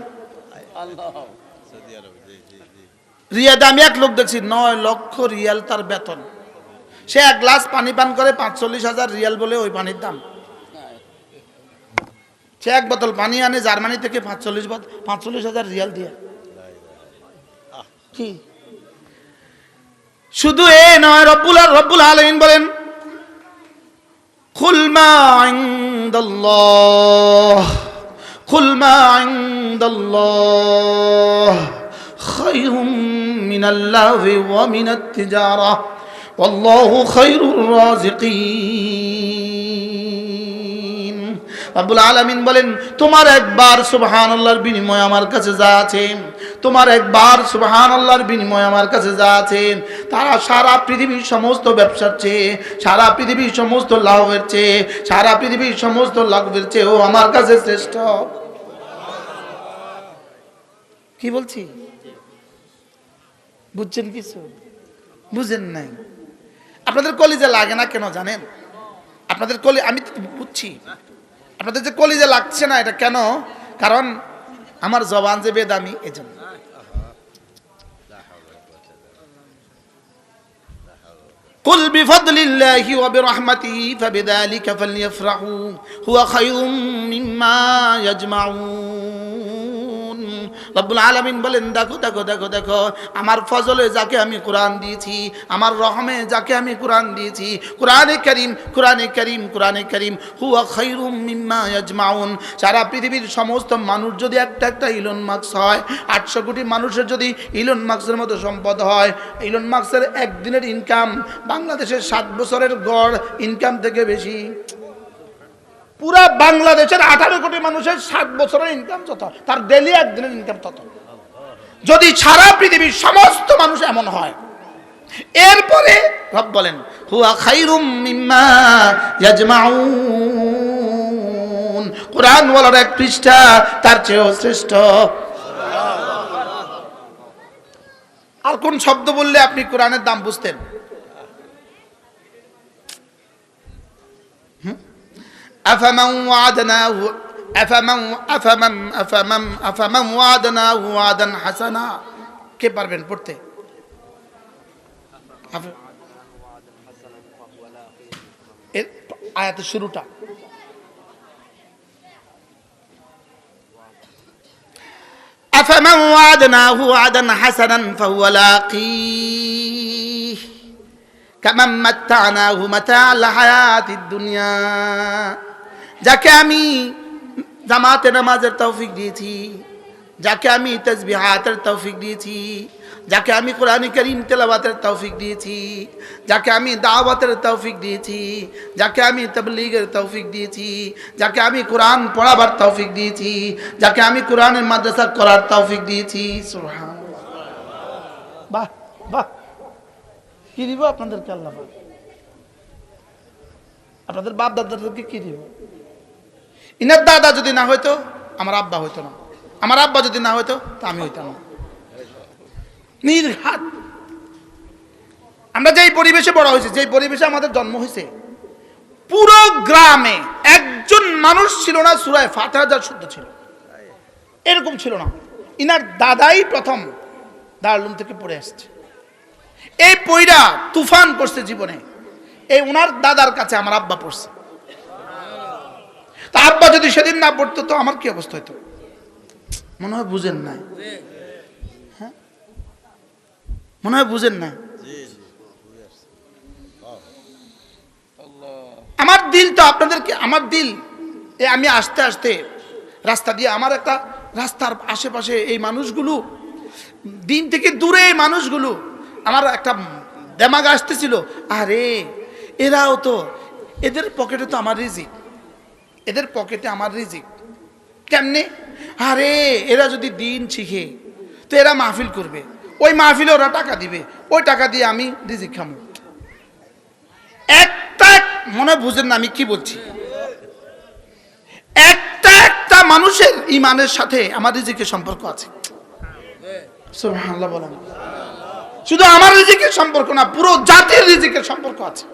রিয়াদে আমি এক লোক দেখছি 9 লক্ষ রিয়াল তার বেতন। সে এক গ্লাস পানি পান করে 45,000 রিয়াল বলে ওই পানির দাম। সে এক বোতল পানি আনে জার্মানি থেকে 45,000 রিয়াল দিয়ে। কি শুধু এ নয়, রব্বুল আলামিন বলেন কুল মা ইনদাল্লাহ খায়রুম মিনাল লাহwi ওয়া মিনাত তিজারা ওয়াল্লাহু খায়রুর রাযিকিন। রব্বুল আলামিন বলেন তোমার একবার সুবহানাল্লাহর বিনিময়ে আমার কাছে যা আছে, তোমার একবার সুবহানাল্লাহর বিনিময়ে আমার কাছে যা আছে, তারা সারা পৃথিবীর সমস্ত ব্যবসার চেয়ে, সারা পৃথিবীর সমস্ত লাভের চেয়ে, সারা পৃথিবীর সমস্ত লাভের চেয়ে ও আমার কাছে শ্রেষ্ঠ। কি বলছি বুঝছেন? কিছু বুঝেন নাই? আপনাদের কলিজা লাগে না কেন জানেন? আপনাদের আমি বুঝছি আপনাদের যে কলিজা লাগছে না, এটা কেন? কারণ আমার জবান যে বেদামি, এজন্য। কুল বিফাদলিল্লাহি ওয়া বিরহমাতিহি ফাবিযালিকা ফালইফরাহু হুয়া খায়রুম মিম্মা ইয়াজমাউন। রব্বুল আলামিন বলেন দেখো দেখো দেখো দেখো, আমার ফজলে যাকে আমি কোরআন দিয়েছি, আমার রহমে যাকে আমি কোরআন দিয়েছি, কোরআনে কারীম কোরআনে কারীম কোরআনে কারীম হুয়া খায়রুম মিম্মা ইয়াজমাউন। সারা পৃথিবীর সমস্ত মানুষ যদি একটা ইলন মাস্ক হয়, 800 কোটি মানুষের যদি ইলন মাস্কের মতো সম্পদ হয়, ইলন মাস্কের একদিনের ইনকাম বাংলাদেশের 7 বছরের গড় ইনকাম থেকে বেশি। পুরা বাংলাদেশের 18 কোটি মানুষের 7 বছরের ইনকাম যত, তার ডেইলি একদিনের ইনকাম তত। যদি সারা পৃথিবীর সমস্ত মানুষ এমন হয়, এরপরে রব বলেন হুয়া খায়রুম মিম্মা ইয়াজমাউন। কোরআন ওয়ালার এক পৃষ্ঠা তার চেয়েও শ্রেষ্ঠ। আর কোন শব্দ বললে আপনি কোরআনের দাম বুঝতেন? أفمن وعدناه وعدا حسنا। কে পারবেন পড়তে? এর আয়াতের শুরুটা أفمن وعدناه وعدا حسنا فهو لاقيه كمن متعناه متاع الحياة الدنيا। যাকে আমি জামাতে নামাজের তৌফিক দিয়েছি, যাকে আমি তাসবিহাতের তৌফিক দিয়েছি, যাকে আমি কোরআন কারীম তেলাওয়াতের তৌফিক দিয়েছি, যাকে আমি দাওয়াতের তৌফিক দিয়েছি, যাকে আমি তাবলীগের তৌফিক দিয়েছি, যাকে আমি কোরআন পড়াবার তৌফিক দিয়েছি, যাকে আমি কোরআনের মাদ্রাসা করার তৌফিক দিয়েছি। সুবহানাল্লাহ। বাহ বাহ, কি দিব আপনাদেরকে আল্লাহ? আপনাদের বাপ দাদাদেরকে কি দিব? ইনার দাদা যদি না হইতো আমার আব্বা হইতো না, আমার আব্বা যদি না হইতো তা আমি হইতাম না। নির্ঘাত। আমরা যেই পরিবেশে বড় হয়েছি, যেই পরিবেশে আমাদের জন্ম হয়েছে, পুরো গ্রামে একজন মানুষ ছিল না সূরা ফাতিহা যার শুদ্ধ ছিল, এরকম ছিল না। ইনার দাদাই প্রথম দারুল উলুম থেকে পড়ে আসছে। এই পয়রা তুফান করছে জীবনে, এই উনার দাদার কাছে আমার আব্বা পড়ছে। তা আব্বা যদি সেদিন না পড়তো তো আমার কি অবস্থা হতো? মনে হয় বুঝেন না, হ্যাঁ মনে হয় বুঝেন না। আমার দিল তো আপনাদেরকে, আমার দিল আমি আস্তে আস্তে রাস্তা দিয়ে, আমার একটা রাস্তার আশেপাশে এই মানুষগুলো, দিন থেকে দূরে এই মানুষগুলো, আমার একটা দেমাগ আসতেছিল, আরে এরাও তো, এদের পকেটে তো আমার রিজিক, এদের পকেটে আমার রিজিক কেমনে? আরে এরা যদি দিন শিখে তো এরা মাহফিল করবে, ওই মাহফিলে ওরা টাকা দিবে, ওই টাকা দিয়ে আমি রিজিক খামো। একটা মনে বুঝেন না আমি কি বলছি? একটা মানুষের ইমানের সাথে আমার রিজিকের সম্পর্ক আছে। সুবহানাল্লাহ বলেন। শুধু আমার রিজিকের সম্পর্ক না, পুরো জাতির রিজিকের সম্পর্ক আছে।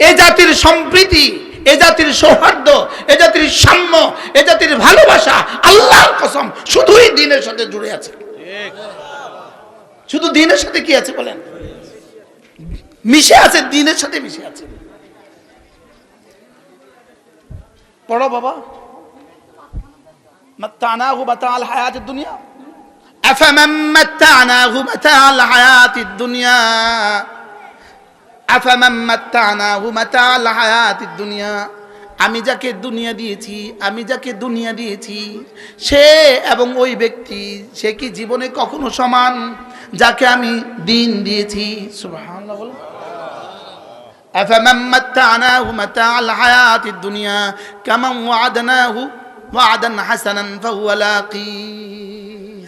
এই জাতির সম্প্রীতি, এ জাতির সৌহার্দ্য, এ জাতির সাম্য, এ জাতির ভালোবাসা আল্লাহর কসম শুধুই দ্বীনের সাথে জুড়ে আছে। শুধু দ্বীনের সাথে কি আছে বলেন? মিশে আছে, দ্বীনের সাথে মিশে আছে। পড়ো বাবা। মাত্তানাহু মাতাআল হায়াতিদ দুনিয়া আফামান মাত্তানাহু মাতাআল হায়াতিদ দুনিয়া আফামান মাত্তানাহু মাতাআল হায়াতিদ দুনিয়া। আমি যাকে দুনিয়া দিয়েছি, আমি যাকে দুনিয়া দিয়েছি সে এবং ওই ব্যক্তি, সে কি জীবনে কখনো সমান যাকে আমি দিন দিয়েছি? সুবহানাল্লাহ বলো। আফামান মাত্তানাহু মাতাআল হায়াতিদ দুনিয়া কামান ওয়া'আদনাহু ওয়া'দান হাসানান ফাহুয়া লাকি।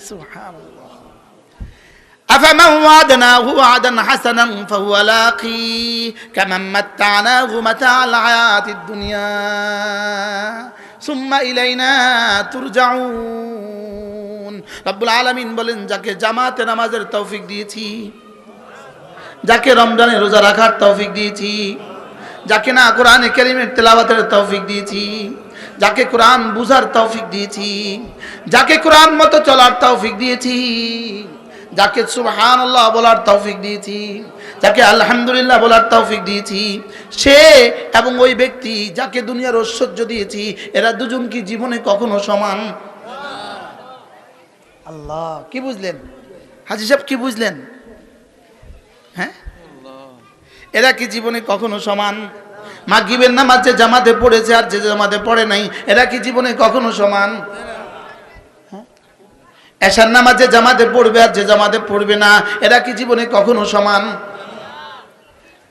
সুবহানাল্লাহ। আফামান ওয়া'আদনাহু ওয়া'দান হাসানান ফাহুয়া লাকি কামান মাত্তানাহু মাতাআল হায়াতিদ দুনিয়া সুম্মা ইলাইনা তুরজাউন। রব্বুল আলামিন বলেন, যাকে জামাতে নামাজের তৌফিক দিয়েছি, যাকে রমজানে রোজা রাখার তৌফিক দিয়েছি, যাকে না কোরআনে কারীমের তেলাওয়াতের তৌফিক দিয়েছি, যাকে কোরআন বুঝার তৌফিক দিয়েছি, যাকে কোরআন মতো চলার তৌফিক দিয়েছি, যাকে সুবহানাল্লাহ বলার তৌফিক দিয়েছি, যাকে আলহামদুলিল্লাহ বলার তৌফিক দিয়েছি, সে এবং ওই ব্যক্তি যাকে দুনিয়ার ঐশ্বর্য দিয়েছি, এরা দুজন কি জীবনে কখনো সমান? আল্লাহ, কি বুঝলেন হাজী সাহেব, কি বুঝলেন? হ্যাঁ, এরা কি জীবনে কখনো সমান? মাগরিবের নামাজ যে জামাতে পড়েছে আর যে জামাতে পড়ে নাই, এরা কি জীবনে কখনো সমান? এশার নামাজে জামাতে পড়বে আর যে জামাতে পড়বে না, এরা কি জীবনে কখনো সমান?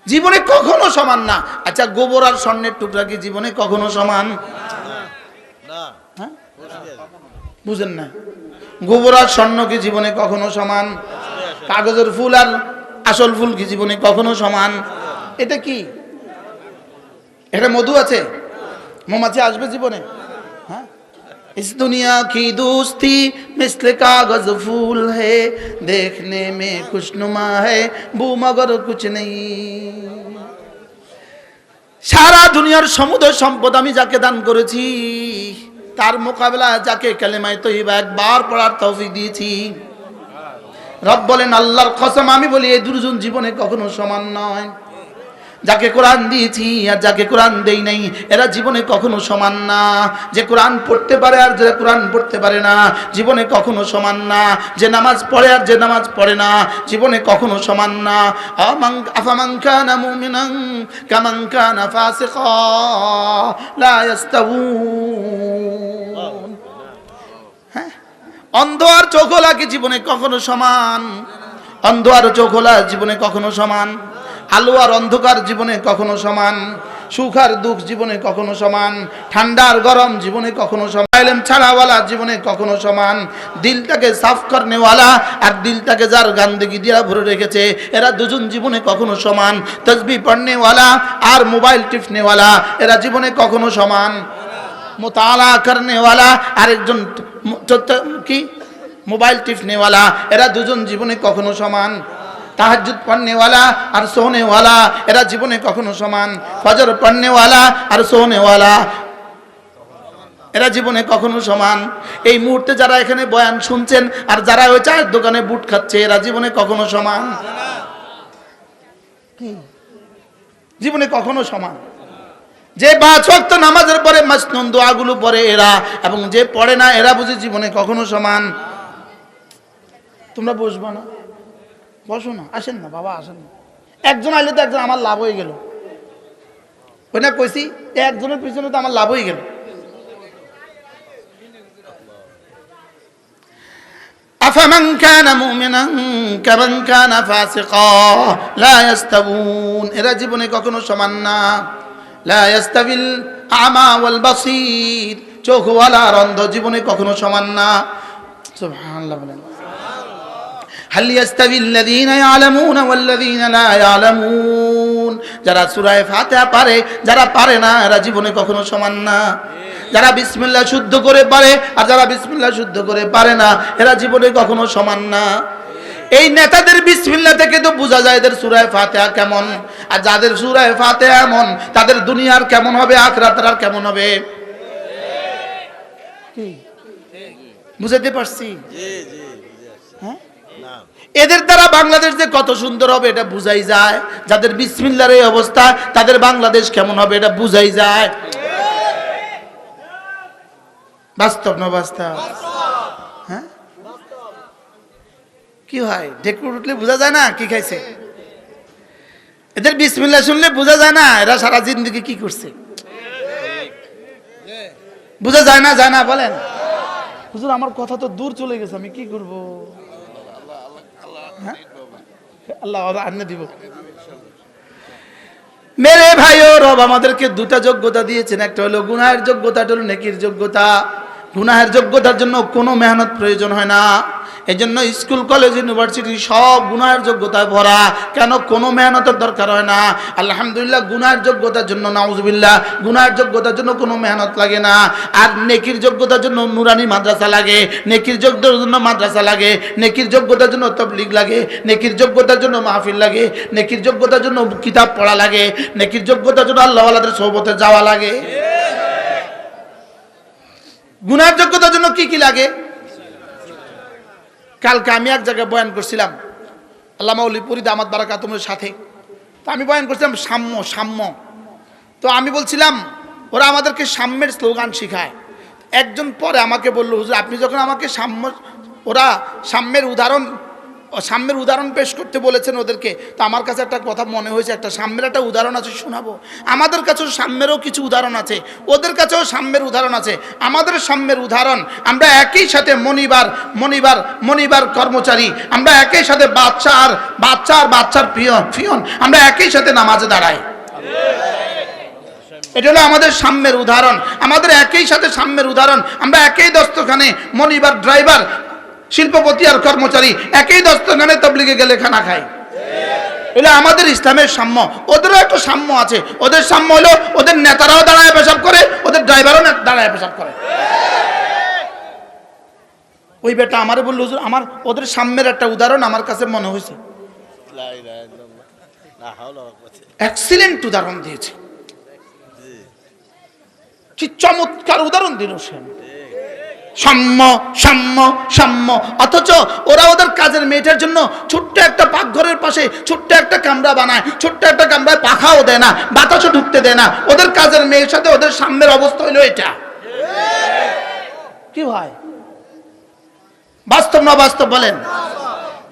জীবনে কখনো সমান না। আচ্ছা, গোবর আর স্বর্ণের টুকরা কি জীবনে কখনো সমান? বুঝেন না? গোবর আর স্বর্ণ কি জীবনে কখনো সমান? কাগজের ফুল আর আসল ফুল কি জীবনে কখনো সমান? এটা কি? এটা মধু আছে, মৌমাছি আসবে জীবনে? হ্যাঁ, इस दुनिया की दोस्ती मिस्ल कागज फूल है, देखने में खुशनुमा है बू मगर कुछ नहीं। সারা দুনিয়ার সমুদ্র সম্পদ আমি যাকে দান করেছি, তার মোকাবেলা যাকে কালেমায়ে তয়্যিবা একবার পড়ার তৌফিক দিয়েছি, রব বলেন আল্লাহর কসম আমি বলি এই দুজন জীবনে কখনো সমান নয়। যাকে কোরআন দিয়েছি আর যাকে কোরআন দেই নাই, এরা জীবনে কখনো সমান না। যে কোরআন পড়তে পারে আর যে কোরআন পড়তে পারে না, জীবনে কখনো সমান না। যে নামাজ পড়ে আর যে নামাজ পড়ে না, জীবনে কখনো সমান না। আফামান কানা মুমিনান কামান কানা ফাসিকা লা ইস্তাউন। হ্যাঁ, অন্ধ আর চোখওয়ালা কি জীবনে কখনো সমান? অন্ধ আর চোখওয়ালা জীবনে কখনো সমান? আলো আর অন্ধকার জীবনে কখনো সমান? সুখ আর দুঃখ জীবনে কখনো সমান? ঠান্ডা আর গরম জীবনে কখনো সমান? ইলম ছাড়াওয়ালা জীবনে কখনো সমান? দিলটাকে সাফ করনেওয়ালা আর দিলটাকে যার গান্দেগি দিয়া ভরে রেখেছে, এরা দুজন জীবনে কখনো সমান? তাসবিহ পড়নেওয়ালা আর মোবাইল টিপনেওয়ালা, এরা জীবনে কখনো সমান? মুতালা করনেওয়ালা আর একজন কি মোবাইল টিপনেওয়ালা, এরা দুজন জীবনে কখনো সমান? তাহাজ্জুদ পড়নেওয়ালা আর সোনেওয়ালা, এরা জীবনে কখনো সমান? ফজর পড়নেওয়ালা আর সোনেওয়ালা, এরা জীবনে কখনো সমান? এই মুহূর্তে যারা এখানে বয়ান শুনছেন আর যারা ওই চায়ের দোকানে বুট খাচ্ছে, এরা জীবনে কখনো সমান? জীবনে কখনো সমান? যে 5 ওয়াক্ত নামাজের পরে মাসনুন দোয়াগুলো পড়ে এরা, এবং যে পড়ে না, এরা বুঝি জীবনে কখনো সমান? তোমরা বুঝবা না? বসো না, আসেন না বাবা, আসেন না। একজন আইলে তো একজন আমার লাভ হয়ে গেল। ওই না কইছি, একজনের পিছনে তো আমার লাভ হয়ে গেল। আফামান কানা মুমিনান কামান কানা ফাসিকা লা ইস্তাউন। এরা জীবনে কখনো সমান না। লা ইস্তাবিল আমা ওয়াল বাসীর, চোখওয়ালা আর অন্ধ জীবনে কখনো সমান না। সুবহানাল্লাহ বলেন। হাল ইয়াস্তাবিল্লাযীনা ইয়ালামুনা ওয়াল্লাযীনা লা ইয়ালামুন। যারা সূরা ফাতিহা পারে, যারা পারে না, এরা জীবনে কখনো সমান না। যারা বিসমিল্লাহ শুদ্ধ করে পারে আর যারা বিসমিল্লাহ শুদ্ধ করে পারে না, এরা জীবনে কখনো সমান না। এই নেতাদের বিসমিল্লাহ থেকে তো বোঝা যায় এদের সূরা ফাতিহা কেমন, আর যাদের সূরা ফাতিহা এমন তাদের দুনিয়ার কেমন হবে, আখিরাতের আর কেমন হবে। কি বুঝাতে পারছি? হ্যাঁ, এদের দ্বারা বাংলাদেশ যে কত সুন্দর হবে এটা বুঝাই যায়। যাদের বিসমিল্লাহর এই অবস্থা তাদের বাংলাদেশ কেমন হবে এটা বুঝাই যায়। বাস্তব না বাস্তব? হ্যাঁ, কি হয় ঢেকুর উঠলে বোঝা যায় না কি খাইছে। এদের বিসমিল্লাহ শুনলে বোঝা যায় না এরা সারা জিন্দগি কি করছে। বোঝা যায় না, যায় না বলেন? হুজুর আমার কথা তো দূর চলে গেছে, আমি কি করব? আল্লাহ আন্না দিব। মেরে ভাই ও রব আমাদেরকে দুটা যোগ্যতা দিয়েছেন, একটা হলো গুনাহের যোগ্যতা, একটা হলো নেকির যোগ্যতা। গুনাহের যোগ্যতার জন্য কোনো মেহনত প্রয়োজন হয় না, এজন্য স্কুল কলেজ ইউনিভার্সিটি সব গুনাহের যোগ্যতায় ভরা। কেন? কোনো মেহনতের দরকার হয় না। আলহামদুলিল্লাহ, গুনাহের যোগ্যতার জন্য নাউজুবিল্লাহ, গুনাহের যোগ্যতার জন্য কোনো মেহনত লাগে না। আর নেকির যোগ্যতার জন্য নুরানি মাদ্রাসা লাগে, নেকির যোগ্যতার জন্য মাদ্রাসা লাগে, নেকির যোগ্যতার জন্য তাবলীগ লাগে, নেকির যোগ্যতার জন্য মাহফিল লাগে, নেকির যোগ্যতার জন্য কিতাব পড়া লাগে, নেকির যোগ্যতার জন্য আল্লাহওয়ালাদের সোহবতে যাওয়া লাগে। গুনাহের যোগ্যতার জন্য কি কি লাগে? কালকে আমি এক জায়গায় বয়ান করছিলাম, আল্লামা ওলিপুরি দামাত বারাকাতুমের সাথে। তো আমি বয়ান করছিলাম সাম্য সাম্য। তো আমি বলছিলাম ওরা আমাদেরকে সাম্যের স্লোগান শেখায়। একজন পরে আমাকে বলল, হুজুর আপনি যখন আমাকে ওরা সাম্যের উদাহরণ পেশ করতে বলেছেন ওদেরকে, তো আমার কাছে একটা কথা মনে হয়েছে, একটা সাম্যের একটা উদাহরণ আছে, শোনাবো। আমাদের কাছেও সাম্যেরও কিছু উদাহরণ আছে, ওদের কাছেও সাম্যের উদাহরণ আছে। আমাদের সাম্যের উদাহরণ, আমরা একই সাথে মনিবার কর্মচারী, আমরা একই সাথে বাচ্চার পিয়ন, আমরা একই সাথে নামাজে দাঁড়াই। এটা হলো আমাদের সাম্যের উদাহরণ। আমাদের একই সাথে সাম্যের উদাহরণ, আমরা একই দস্তখানে মনিবার ড্রাইভার, শিল্পপতি আর কর্মচারী একই দস্তখানে তাবলীগে গেলে খানা খায়। এটা আমাদের ইসলামের সাম্য। ওদেরও একটা সাম্য আছে। ওদের সাম্য হলো ওদের নেতারাও দাঁড়ায় পেশাব করে, ওদের ড্রাইভারও দাঁড়ায় পেশাব করে। ওই বেটা আমারে বলল, হুজুর আমার ওদের সাম্যের একটা উদাহরণ আমার কাছে মনে হয়েছে। এক্সিলেন্ট উদাহরণ দিয়েছে, কি চমৎকার উদাহরণ দিল সে। সাম্য সাম্য সাম্য, অথচ ওরা ওদের কাজের মেয়েটার জন্য ছোট্ট একটা পাকঘরের পাশে ছোট্ট একটা কামরা বানায়, ছোট্ট একটা কামরায় পাখাও দেয় না, বাতাসও ঢুকতে দেয় না। ওদের কাজের মেয়ের সাথে ওদের সাম্যের অবস্থা হইলো এটা। কি ভাই, বাস্তব না বাস্তব বলেন?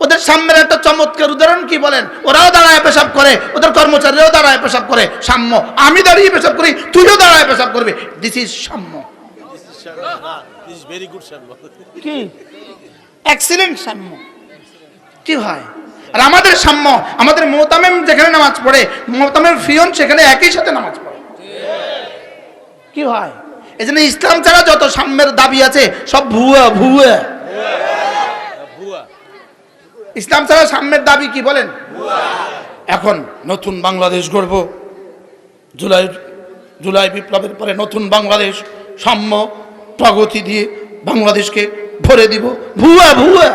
ওদের সাম্যের একটা চমৎকার উদাহরণ কি বলেন? ওরাও দাঁড়ায় পেশাব করে, ওদের কর্মচারীরাও দাঁড়ায় পেশাব করে। সাম্য, আমি দাঁড়িয়ে পেশাব করি, তুইও দাঁড়ায় পেশাব করবি। দিস ইজ সাম্য। কি এক্সিলেন্ট সাম্য। কি হয়? আর আমাদের সাম্য, আমাদের মোতামেম যেখানে নামাজ পড়ে, মোতামেম ফিয়ন সেখানে একই সাথে নামাজ পড়ে। কি হয়? এই জন্য ইসলাম ছাড়া যত সাম্যের দাবি আছে সব ভুয়া ভুয়া। ইসলাম ছাড়া সাম্যের দাবি কি বলেন? এখন নতুন বাংলাদেশ গড়ব, জুলাই বিপ্লবের পরে নতুন বাংলাদেশ, সাম্য প্রগতি দিয়ে বাংলাদেশকে ভরে দিব। ভুয়া ভুয়া।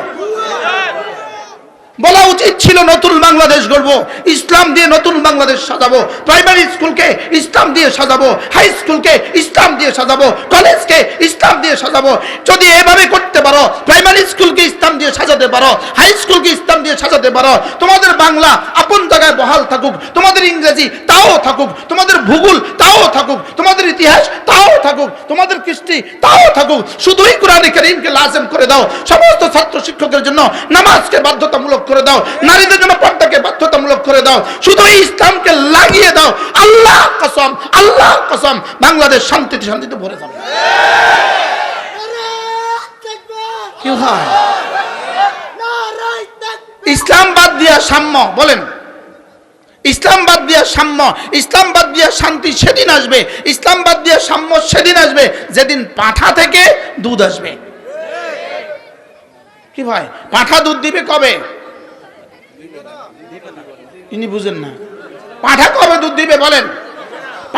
বলা উচিত ছিল নতুন বাংলাদেশ গড়ব, ইসলাম দিয়ে নতুন বাংলাদেশ সাজাবো। প্রাইমারি স্কুলকে ইসলাম দিয়ে সাজাবো, হাই স্কুলকে ইসলাম দিয়ে সাজাবো, কলেজকে ইসলাম দিয়ে সাজাবো। যদি এভাবে করতে পারো, প্রাইমারি স্কুলকে ইসলাম দিয়ে সাজাতে পারো, হাই স্কুলকে ইসলাম দিয়ে সাজাতে পারো, তোমাদের বাংলা আপন জায়গায় বহাল থাকুক, তোমাদের ইংরেজি তাও থাকুক, তোমাদের ভূগোল তাও থাকুক, তোমাদের ইতিহাস তাও থাকুক, তোমাদের কৃষ্টি তাও থাকুক, শুধুই কোরআনে কারীমকে লাজিম করে দাও। সমস্ত ছাত্র শিক্ষকের জন্য নামাজকে বাধ্যতামূলক করে দাও, নারীদের জন্য পর্দাকে বাধ্যতামূলক করে দাও, শুধু ইসলামকে লাগিয়ে দাও। আল্লাহ কসম, আল্লাহ কসম, বাংলাদেশ শান্তিতে শান্তিতে ভরে যাবে। কি হয়? ইসলাম বাদ দিয়া সাম্য বলেন, ইসলাম বাদ দিয়া সাম্য, ইসলাম বাদ দিয়া শান্তি সেদিন আসবে, ইসলাম বাদ দিয়া সাম্য সেদিন আসবে যেদিন পাঁঠা থেকে দুধ আসবে। কি ভাই, পাঁঠা দুধ দিবে কবে? ইনি বুঝেন না। পাঁঠা কবে দুধ দিবে বলেন?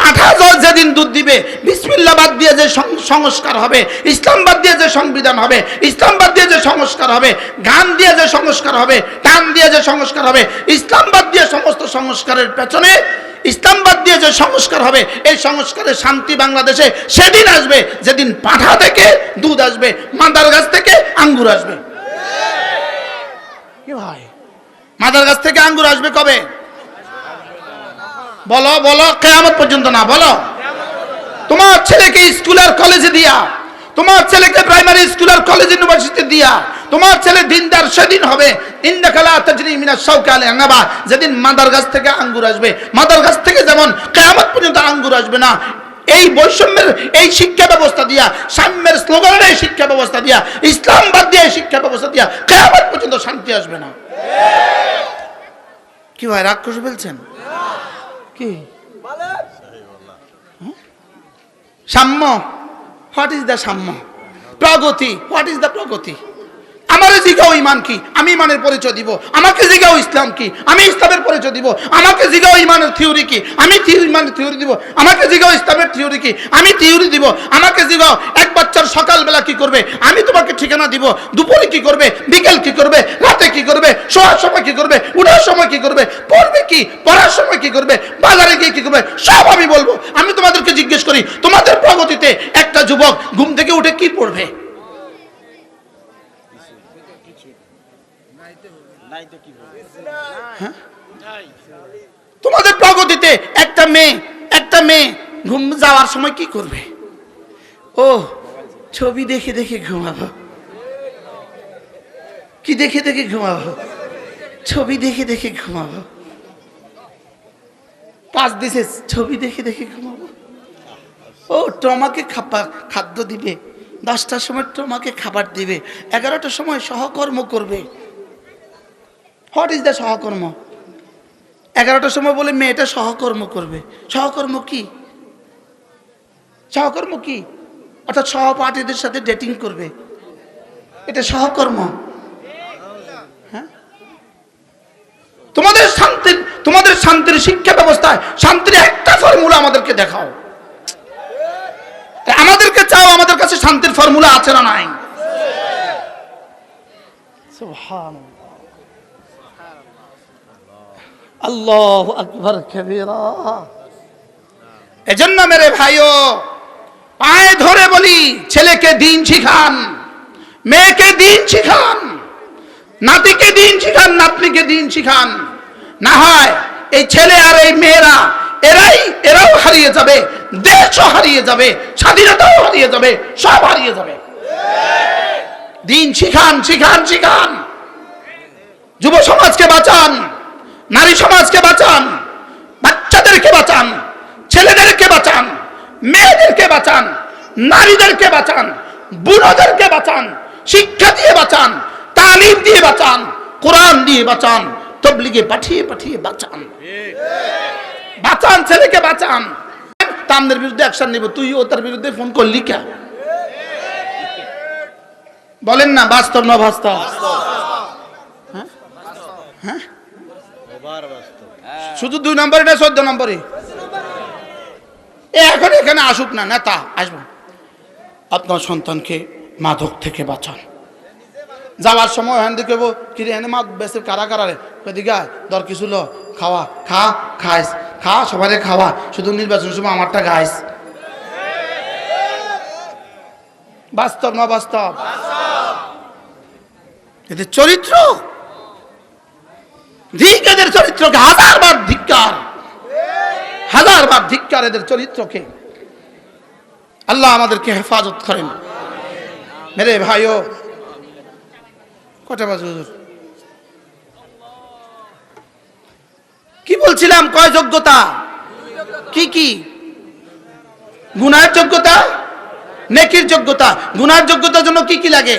পাঠা যেদিন দুধ দিবে, বিসমিল্লাহ বাদ দিয়ে যে সংস্কার হবে, ইসলাম বাদ দিয়ে যে সংবিধান হবে, ইসলাম বাদ দিয়ে যে সংস্কার হবে, গান দিয়ে যে সংস্কার হবে, টান দিয়ে যে সংস্কার হবে, ইসলাম বাদ দিয়ে সমস্ত সংস্কারের পেছনে ইসলাম বাদ দিয়ে যে সংস্কার হবে, এই সংস্কারের শান্তি বাংলাদেশে সেদিন আসবে যেদিন পাঠা থেকে দুধ আসবে, মাদার গাছ থেকে আঙ্গুর আসবে। কি ভাই, মাদার গাছ থেকে আঙ্গুর আসবে কবে? বলো বলো, কিয়ামত পর্যন্ত না। বলো, তোমার ছেলেকে স্কুল আর কলেজে দিয়া, তোমার ছেলেকে প্রাইমারি স্কুল আর কলেজ ইউনিভার্সিটি দিয়া তোমার ছেলে দিনদার সেদিন হবে। ইন্নাকা লা তাজরি মিনাশ শাওকি আলা নাবা, যেদিন মাদার গাছ থেকে আঙ্গুর আসবে। মাদার গাছ থেকে যেমন কিয়ামত পর্যন্ত আঙ্গুর আসবে না, এই বৈষম্যের এই শিক্ষা ব্যবস্থা দিয়া, সাম্যের স্লোগানের এই শিক্ষা ব্যবস্থা দিয়া, ইসলাম বাদ দিয়ে এই শিক্ষা ব্যবস্থা দিয়া কিয়ামত পর্যন্ত শান্তি আসবে না। কি ভাই, রাগ করে ফেলছেন? কি সাম্য? হোয়াট ইজ দ্য সাম্য? প্রগতি, হোয়াট ইজ দ্য প্রগতি? আমার জিগাও ইমান কি, আমি ইমানের পরিচয় দিব। আমাকে জিগাও ইসলাম কি, আমি ইসলামের পরিচয় দিব। আমাকে জিগাও ইমানের থিওরি কি, আমি ইমানের থিওরি দিব। আমাকে জিগাও ইসলামের থিওরি কি, আমি থিওরি দিব। আমাকে জিগাও এক বাচ্চার সকালবেলা কি করবে, আমি তোমাকে ঠিকানা দিব। দুপুরে কি করবে, বিকেল কি করবে, রাতে কি করবে, শোয়ার সময় কি করবে, উঠার সময় কি করবে, পড়বে কি, পড়ার সময় কি করবে, বাজারে গিয়ে কি করবে, সব আমি বলবো। আমি তোমাদেরকে জিজ্ঞেস করি, তোমাদের প্রগতিতে একটা যুবক ঘুম থেকে উঠে কি পড়বে? তোমাদের প্রগতিতে একটা মেয়ে ঘুম যাওয়ার সময় কি করবে? ও ছবি দেখে দেখে ঘুমাবো। কি দেখে দেখে ঘুমাবো? ছবি দেখে দেখে ঘুমাবো। পাঁচ দিছে ছবি দেখে দেখে ঘুমাবো। ও তোমাকে খাদ্য দিবে, 10টার সময় তোমাকে খাবার দিবে, 11টার সময় সহকর্ম করবে। হোয়াট ইজ দ্য সহকর্ম? 11টার সময় বলে মেয়েটা সহকর্ম করবে। সহকর্ম কি? সহকর্ম কি? অর্থাৎ সহপাঠীদের সাথে ডেটিং করবে, এটা সহকর্ম? হ্যাঁ, তোমাদের শান্তির শিক্ষা ব্যবস্থায় শান্তির একটা ফর্মুলা আমাদেরকে দেখাও। আমাদেরকে চাও, আমাদের কাছে শান্তির ফর্মুলা আছে না নাই? সুবহানাল্লাহ, আল্লাহু আকবার কবীরা। এজন্য মেরে ভাইও, পায়ে ধরে বলি, ছেলেকে দিন শিখান, মেয়েকে দিন শিখান, নাতিকে দিন শিখান, নাতনিকে দিন শিখান। না হয় এই ছেলে আর এই মেয়েরা এরাও হারিয়ে যাবে, দেশও হারিয়ে যাবে, স্বাধীনতাও হারিয়ে যাবে, সব হারিয়ে যাবে। দিন শিখান, শিখান, শিখান। যুব সমাজকে বাঁচান, নারী সমাজকে বাঁচান, বাচ্চাদেরকে বাঁচান, ছেলেদেরকে বাঁচান, মেয়েদেরকে বাঁচান, নারীদেরকে বাঁচান, বুড়োদেরকে বাঁচান, শিক্ষা দিয়ে বাঁচান, তালিম দিয়ে বাঁচান, কোরআন দিয়ে বাঁচান, তবলিগে পাঠিয়ে পাঠিয়ে বাঁচান। বাঁচান, ছেলেকে বাঁচান। তামদের বিরুদ্ধে অ্যাকশন নিব, তুই ও তার বিরুদ্ধে ফোন করলি কে? বলেন না, বাস্তব না বাস্তব? হ্যাঁ হ্যাঁ, শুধু 2 নম্বরে না 14 নম্বরে? এখন এখানে আসুক না নেতা, আসবো। আপনার সন্তানকে মাদক থেকে বাঁচান। যাওয়ার সময় হ্যান দিকে কি রে, মা বেশি কারা কারারে দিঘা দর কিছু লো, খাওয়া খা, খাইস খা, সবাই খাওয়া, শুধু নির্বাচনের সময় আমারটা গাইস। বাস্তব না বাস্তব? এদের চরিত্র, ধিক এদের চরিত্রকে, হাজারবার ধিক্কার, হাজারবার ধিক্কার এদের চরিত্রকে। আল্লাহ আমাদেরকে হেফাজত করেন। মেরে ভাইও, কটা বাজে হুজুর? কি বলছিলাম? কয় যোগ্যতা? কি কি? গুনার যোগ্যতা, নেকির যোগ্যতা। গুনার যোগ্যতার জন্য কি কি লাগে?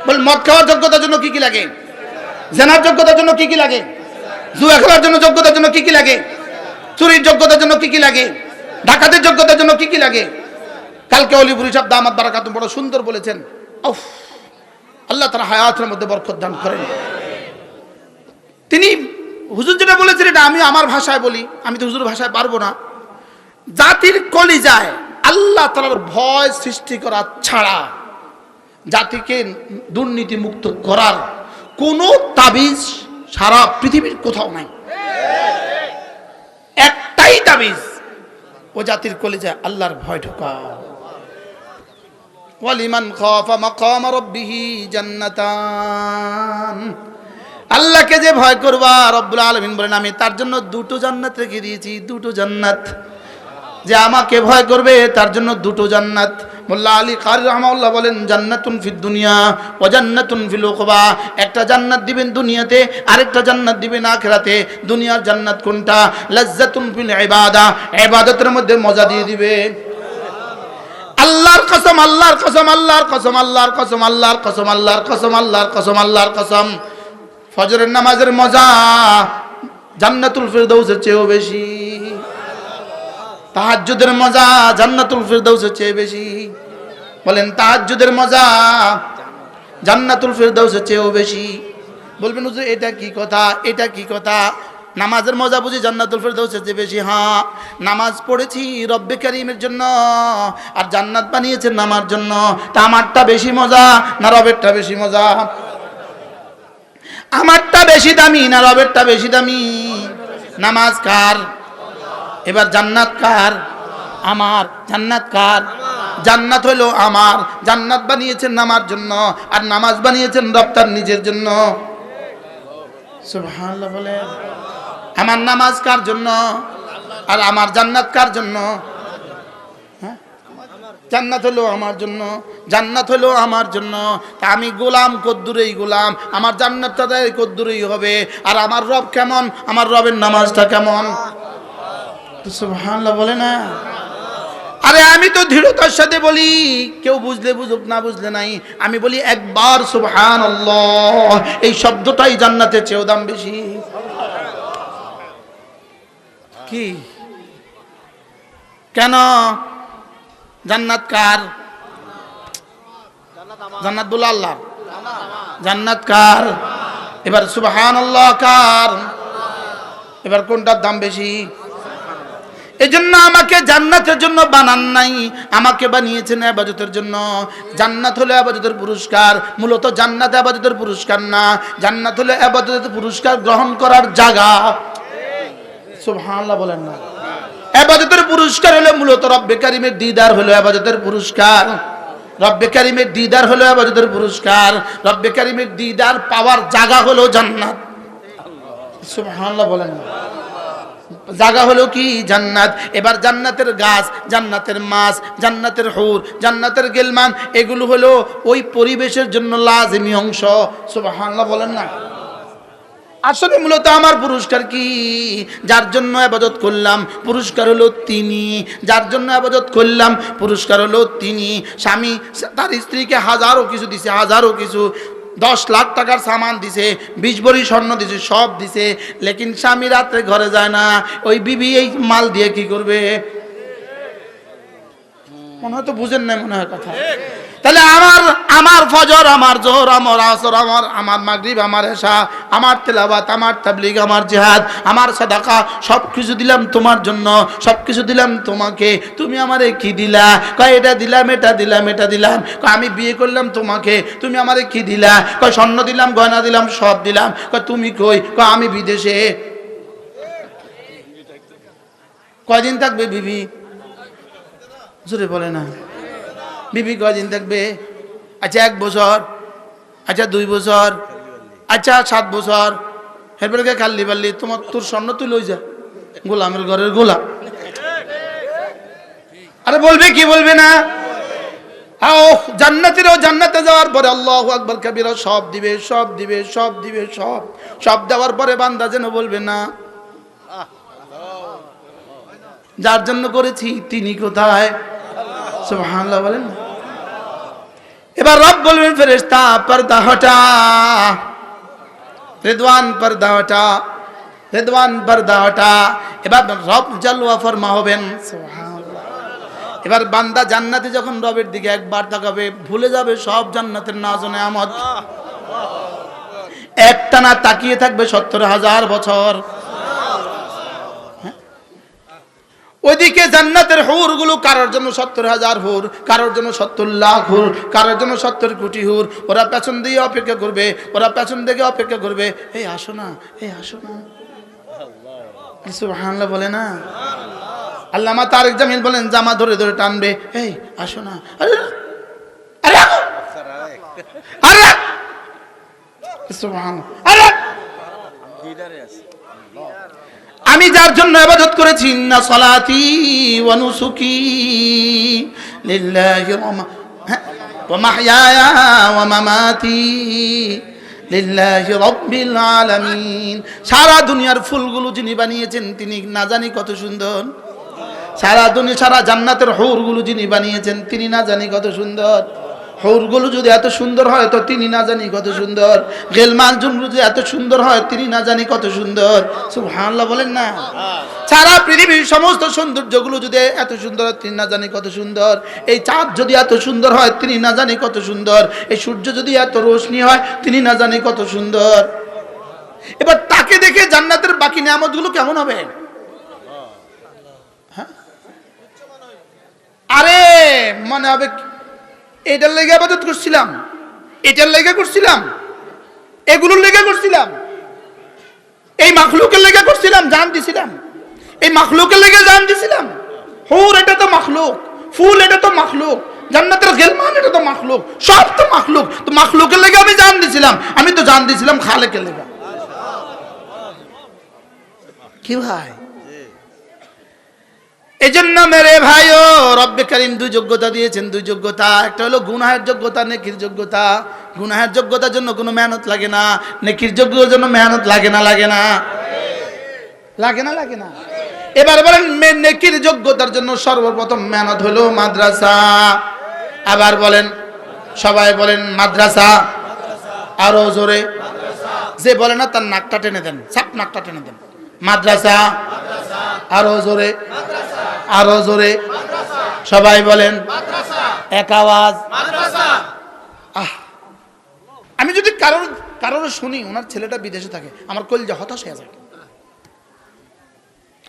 বল, মদ খাওয়ার যোগ্যতার জন্য কি কি লাগে? জেনার যোগ্যতার জন্য কি কি লাগে? জুয়া খেলার জন্য যোগ্যতার জন্য কি কি লাগে? চুরির যোগ্যতার জন্য কি কি লাগে? ডাকাতের যোগ্যতার জন্য কি কি লাগে? কালকে অলিপুরি সাহেব দামাত বারাকাতুহু বড় সুন্দর বলেছেন। উফ, আল্লাহ তাআলা হায়াতের মধ্যে বরকত দান করেন। তিনি হুজুর যেটা বলেছেন এটা আমি আমার ভাষায় বলি, আমি তো হুজুর ভাষায় পারবো না, জাতির কলিজায় আল্লাহ তাআলার ভয় সৃষ্টি করা ছাড়া জাতিকে দুর্নীতি মুক্ত করার কোন তাবিজ সারা পৃথিবীর কোথাও নাই। একটাই তাবিজ, ও জাতির কলিজায় আল্লাহর ভয় ঢোকাও। ওয়ালিমান খাফা মাকাম রাব্বিহি জান্নাতান, আল্লাহকে যে ভয় করবা, রব্বুল আলামিন বলেন আমি তার জন্য দুটো জান্নাত রেখে দিয়েছি, দুটো জান্নাত। যে আমাকে ভয় করবে তার জন্য দুটো জান্নাত। মোল্লা আলী কারি রাহমাহুল্লাহ বলেন জান্নাতুন ফিদ দুনিয়া ওয়া জান্নাতুন ফিল উকবা, একটা জান্নাত দিবেন দুনিয়াতে, আরেকটা জান্নাত দিবেন আখিরাতে। দুনিয়ার জান্নাত কোনটা? লাজ্জাতুন ফিল ইবাদা, ইবাদতের মধ্যে মজা দিয়ে দিবে। আল্লাহর কসম, আল্লাহর কসম, আল্লাহর কসম, আল্লাহর কসম, আল্লাহর কসম, আল্লাহর কসম, আল্লাহর কসম, আল্লাহর কসম, ফজরের নামাজের মজা জান্নাতুল ফিরদাউসের চেয়েও বেশি। তাহাজ্জুদের মজা জান্নাতুল ফিরদাউসের চেয়ে বেশি। বলেন তাহাজ্জুদের মজা জান্নাতুল ফিরদাউসের চেয়েও বেশি। বলবেন হুজুর এটা কি কথা, এটা কি কথা? নামাজের মজা বুঝি জান্নাতুল ফিরদাউসের চেয়ে বেশি? হ্যাঁ, নামাজ পড়েছি রব্বে কারীমের জন্য, আর জান্নাত বানিয়েছেন আমার জন্য। তা আমারটা বেশি মজা না রবেরটা বেশি মজা? আমারটা বেশি দামি না রবেরটা বেশি দামি? নামাজ কার? এবার জান্নাত কার? আমার। জান্নাত কার? জান্নাত হলো আমার। জান্নাত বানিয়েছেন আমার জন্য, আর নামাজ বানিয়েছেন রব তার নিজের জন্য। সুবহানাল্লাহ বলেন। আমার নামাজ কার জন্য আর আমার জান্নাত কার জন্য? হ্যাঁ, জান্নাত হলো আমার জন্য, জান্নাত হলো আমার জন্য। তা আমি গোলাম কদ্দুরেই গোলাম, আমার জান্নাতটা কদ্দুরেই হবে। আর আমার রব কেমন? আমার রবের নামাজটা কেমন? সুবহানাল্লাহ বলে না? আরে আমি তো দৃঢ়তার সাথে বলি, কেউ বুঝলে বুঝুক, না বুঝলে নাই। আমি বলি একবার সুবহানাল্লাহ, এই শব্দটাই জান্নাতের চেয়েও দাম বেশি। কি কেন? জান্নাত কার? জান্নাত বলে আল্লাহ। জান্নাত কার? এবার সুবহানাল্লাহ কার? এবার কোনটার দাম বেশি? এজন্য আমাকে জান্নাতের জন্য বানান নাই, আমাকে বানিয়েছেন ইবাদতের জন্য। জান্নাত হলো ইবাদতের পুরস্কার, মূলত জান্নাত ইবাদতের পুরস্কার না। জান্নাত হলো ইবাদতের পুরস্কার গ্রহণ করার জায়গা। সুবহানাল্লাহ বলেন না? ইবাদতের পুরস্কার হলো মূলত রব্বে কারীমের দিদার হলো ইবাদতের পুরস্কার। রব্বে কারীমের দিদার হলো ইবাদতের পুরস্কার। রব্বে কারীমের দিদার পাওয়ার জায়গা হলো জান্নাত। সুবহানাল্লাহ বলেন না? জায়গা হলো কি? জান্নাত। এবার জান্নাতের গাছ, জান্নাতের মাছ, জান্নাতের হুর, জান্নাতের গেলমান, এগুলো হলো ওই পরিবেশের জন্য লাজিমি অংশ। সুবহানাল্লাহ বলেন না? আসলে মূলত আমার পুরস্কার কি? যার জন্য ইবাদত করলাম পুরস্কার হলো তিনি। যার জন্য ইবাদত করলাম পুরস্কার হলো তিনি। স্বামী তার স্ত্রীকে হাজারো কিছু দিছে, হাজারো কিছু, 10 লাখ টাকার সামান দিছে, 20 ভরি স্বর্ণ দিছে, সব দিছে, লেকিন স্বামী রাত্রে ঘরে যায় না। ওই বিবি এই মাল দিয়ে কি করবে? মনে হয় তো বুঝেন না মনে হয় কথা। তাহলে আমার ফজর, আমার জোহর, আমার আসর, আমার মাগরিব, আমার এশা, আমার তেলাওয়াত, আমার তাবলীগ, আমার জিহাদ, আমার সাদাকা, সব কিছু দিলাম তোমার জন্য, সব কিছু দিলাম তোমাকে। তুমি আমারে কি দিলা? কয় এটা দিলাম, এটা দিলাম, এটা দিলাম। কয় আমি বিয়ে করলাম তোমাকে, তুমি আমারে কি দিলা? কয় স্বর্ণ দিলাম, গয়না দিলাম, সব দিলাম। কয় তুমি কই? কয় আমি বিদেশে। কয়দিন থাকবে বিবি? জোরে বলে না? বিবি কয়দিন থাকবে? আচ্ছা 1 বছর, আচ্ছা 2 বছর, আচ্ছা 7 বছর। এরপরে খাল্লি পাল্লি তোর স্বর্ণ তুই লই যা, গোলামের ঘরের গোলাম। আরে বলবে কি বলবে না? জান্নাতেরও জান্নাতে যাওয়ার পরে আল্লাহু আকবার কাবীরা, সব দিবে, সব দিবে, সব দিবে, সব সব দেওয়ার পরে বান্দা যেন বলবে না যার জন্য করেছি তিনি কোথায়? সুবহানাল্লাহ বলেন। এবার রব বলবেন ফেরেশতা পর্দা হটা, রিদওয়ান পর্দা হটা, রিদওয়ান পর্দা হটা। এবার রব জালওয়া ফরমা হবেন। সুবহানাল্লাহ। এবার বান্দা জান্নাতে যখন রবের দিকে একবার তাকাবে, ভুলে যাবে সব জান্নাতের নাজ ও নেয়ামত। একটানা তাকিয়ে থাকবে 70,000 বছর। ওইদিকে জান্নাতের হুর গুলো কারোর জন্য 70,000 হুর, কারোর জন্য 70 লাখ হুর, কারোর জন্য 70 কোটি হুর। ওরা পেছন দিয়ে অপেক্ষা করবে, ওরা পেছন দিকে অপেক্ষা করবে, এই আসো না, এই আসো না। সুবহানাল্লাহ বলে না? আল্লামা তারেক জামিল বলেন জামা ধরে ধরে টানবে, এই আসো না, আরে আরে আরে সুবহানাল্লাহ, আরে আমি যার জন্য ইবাদত করেছি, ইন্না সলাতি ওয়া নুসুকি লিল্লাহি ওয়া মাহইয়ায়া ওয়া মামাতি লিল্লাহি রাব্বিল আলামিন। সারা দুনিয়ার ফুলগুলো যিনি বানিয়েছেন তিনি না জানি কত সুন্দর। সারা দুনিয়া, সারা জান্নাতের হুরগুলো যিনি বানিয়েছেন তিনি না জানি কত সুন্দর। হুরগুলো যদি এত সুন্দর হয় তো তিনি না জানি কত সুন্দর। গেলমান জুমরু যদি এত সুন্দর হয় তিনি না জানি কত সুন্দর। সুবহানাল্লাহ বলেন না? সারা পৃথিবীর সমস্ত সৌন্দর্যগুলো যদি এত সুন্দর হয় তিনি না জানি কত সুন্দর। এই চাঁদ যদি এত সুন্দর হয় তিনি না জানি কত সুন্দর। এই সূর্য যদি এত রোশনি হয় তিনি না জানি কত সুন্দর। এবার তাকে দেখে জান্নাতের বাকি নিয়ামতগুলো কেমন হবে? আরে মনে হবে এটার লেগে ইবাদত করছিলাম, এটার লেগে করছিলাম, এগুলোর লেগে করছিলাম, এই মাখলুকের লেগে করছিলাম, জান দিছিলাম, এই মাখলুকের লেগে জান দিছিলাম। হুর এটা তো মাখলুক, ফুল এটা তো মাখলুক, জান্নাতের গেলমান এটা তো মাখলুক, সব তো মাখলুক। তো মাখলুকের লেগে আমি জান দিছিলাম, আমি তো জান দিছিলাম খালেকের লেগে। কি ভাই? এই জন্য মেরে ভাইও রব্বে কারীম দুই যোগ্যতা দিয়েছেন, দুই যোগ্যতা। একটা হলো গুনাহের যোগ্যতা, নেকির যোগ্যতা। গুনাহের যোগ্যতার জন্য কোনো মেহনত লাগে না, নেকির যোগ্যতার জন্য মেহনত লাগে না, লাগে না, লাগে না, লাগে না। এবার বলেন নেকির যোগ্যতার জন্য সর্বপ্রথম মেহনত হলো মাদ্রাসা। আবার বলেন, সবাই বলেন মাদ্রাসা, আরো জোরে। যে বলে না তার নাকটা টেনে দেন, সাপ নাকটা টেনে দেন। মাদ্রাসা, আরো জোরে, আরো জোরে, সবাই বলেন এক আওয়াজ। আমি যদি কারোর শুনি ওনার ছেলেটা বিদেশে থাকে, আমার কলিজা হতাশ হয়ে যায়,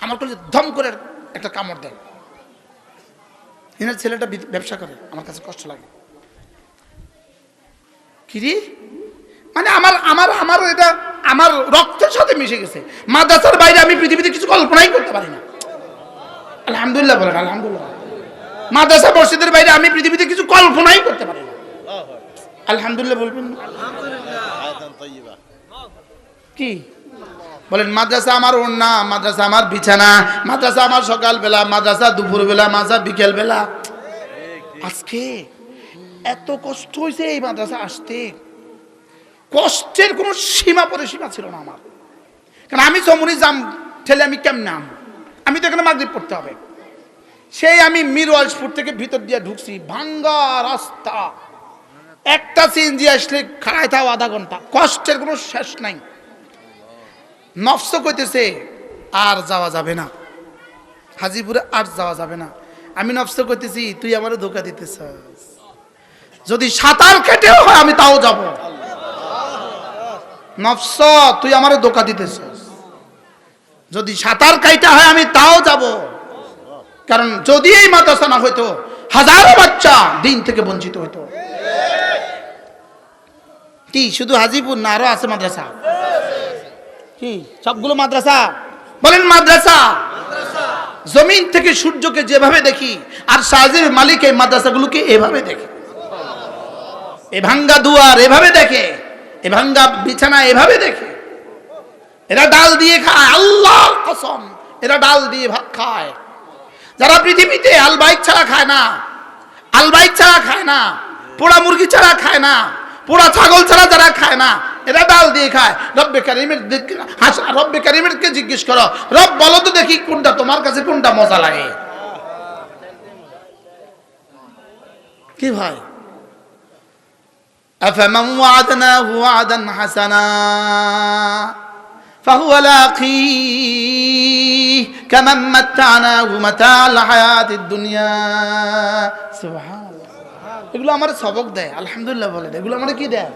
আমার কলিজা ধম করে একটা কামড় দেয়। এনার ছেলেটা ব্যবসা করে, আমার কাছে কষ্ট লাগে। কিরে, মানে আমার আমার আমার এটা আমার রক্তের সাথে মিশে গেছে। মাদ্রাসার বাইরে আমি পৃথিবীতে কিছু কল্পনাই করতে পারি না। আলহামদুলিল্লাহ বলেন, আলহামদুলিল্লাহ। মাদ্রাসা মসজিদের বাইরে আমি পৃথিবীতে কিছু কল্পনাই করতে পারি না। আলহামদুলিল্লাহ বলবেন কি? বলেন মাদ্রাসা আমার ওড়না, মাদ্রাসা আমার বিছানা, মাদ্রাসা আমার সকালবেলা, মাদ্রাসা দুপুরবেলা, মাদ্রাসা বিকেলবেলা। আজকে এত কষ্ট হয়েছে এই মাদ্রাসা আসতে, কষ্টের কোনো সীমা পরিসীমা ছিল না আমার। কারণ আমি চমুনি জাম ঠেলে আমি কেমন নাম, আমি তো এখানে মাগরিব পড়তে হবে। সেই আমি মিরওয়ালসপুর থেকে ভিতর দিয়ে ঢুকছি, ভাঙ্গা রাস্তা, একটা সিএনজি আসলে খাড়াই থাও আধা ঘন্টা, কষ্টের কোনো শেষ নাই। নফস কইতেছে আর যাওয়া যাবে না, হাজিপুরে আর যাওয়া যাবে না। আমি নফস কইতেছি তুই আমারে ধোকা দিতেছস, যদি সাঁতার কেটেও হয় আমি তাও যাব। নফস তুই আমারে ধোকা দিতেছস, যদি সাঁতার কাইটা হয় আমি তাও যাব। কারণ যদি এই মাদ্রাসা না হইতো হাজারো বাচ্চা দিন থেকে বঞ্চিত হইতো। কি শুধু হাজিপুর না, আরো আছে মাদ্রাসা? কি সবগুলো মাদ্রাসা? বলেন মাদ্রাসা। জমিন থেকে সূর্যকে যেভাবে দেখি, আর সাজির মালিক এই মাদ্রাসাগুলোকে এভাবে দেখে। এ ভাঙ্গা দুয়ার এভাবে দেখে, এ ভাঙ্গা বিছানা এভাবে দেখে। এরা ডাল দিয়ে খায়, আল্লাহর কসম এরা ডাল দিয়ে ভাত খায়। যারা পৃথিবীতে আলবাইক ছাড়া খায় না, আলবাইক ছাড়া খায় না, পোড়া মুরগি ছাড়া খায় না, পোড়া ছাগল ছাড়া যারা খায় না, এরা ডাল দিয়ে খায়। রব্বে কারিমেরকে জিজ্ঞেস করো, রব বলো তো দেখি কোনটা তোমার কাছে কোনটা মজা লাগে। কি ভাই? আফামান ওয়া'আদনাহু ওয়া'দান হাসানা ফাহুয়া লাকীহ কামান মাত্তা'নাহু মাতা'আল হায়াতিদ দুনিয়া। সুবহানাল্লাহ। এগুলো আমার সবক দেয়। আলহামদুলিল্লাহ বলে, এগুলো আমার কি দেয়?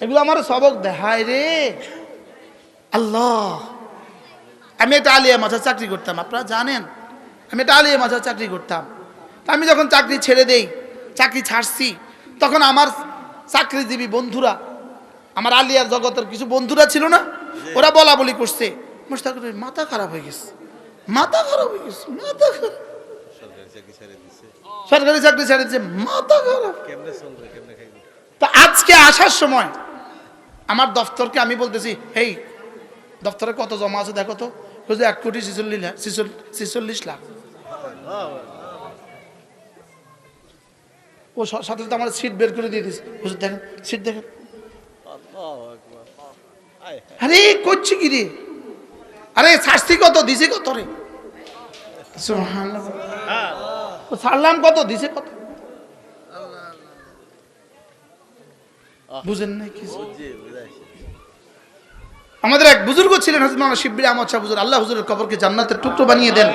এগুলো আমার সবক দেয়। হায় রে আল্লাহ, আমি একটা আলিয়া মাথা চাকরি করতাম, আপনারা জানেন। আমি একটা আলিয়া মাদ্রাসায় চাকরি করতাম। তা আমি যখন চাকরি ছেড়ে দেই, চাকরি ছাড়ছি, তখন আমার চাকরিজীবী বন্ধুরা, আমার আলিয়ার জগতের কিছু বন্ধুরা ছিল না, ওরা বলা বলি করছে, মোশতাকুরের মাথা খারাপ হয়ে গেছে, মাথা খারাপ হয়ে গেছে, মাথা খারাপ, সরকারি চাকরি ছেড়ে দিচ্ছে, মাথা খারাপ। তা আজকে আসার সময় আমার দফতরকে আমি বলতেছি, এই দফতরে কত জমা আছে দেখো তো, 1,46,46,00,000। ও সাথে সাথে আমার সিট বের করে দিয়ে দিচ্ছে, হুজুর দেখেন সিট দেখেন। আরে করছি কি রে, আরে শাস্তি কত দিছে কত রে, ছাড়লাম কত দিছে কত, বুঝেন না কিছু। আমাদের এক বুজুর্গ ছিলেন হযরত মাওলানা শিবলি আহমদ শাহ হুজুর, আল্লাহ হুজুরের কবরকে জান্নাতের টুকরো বানিয়ে দেন।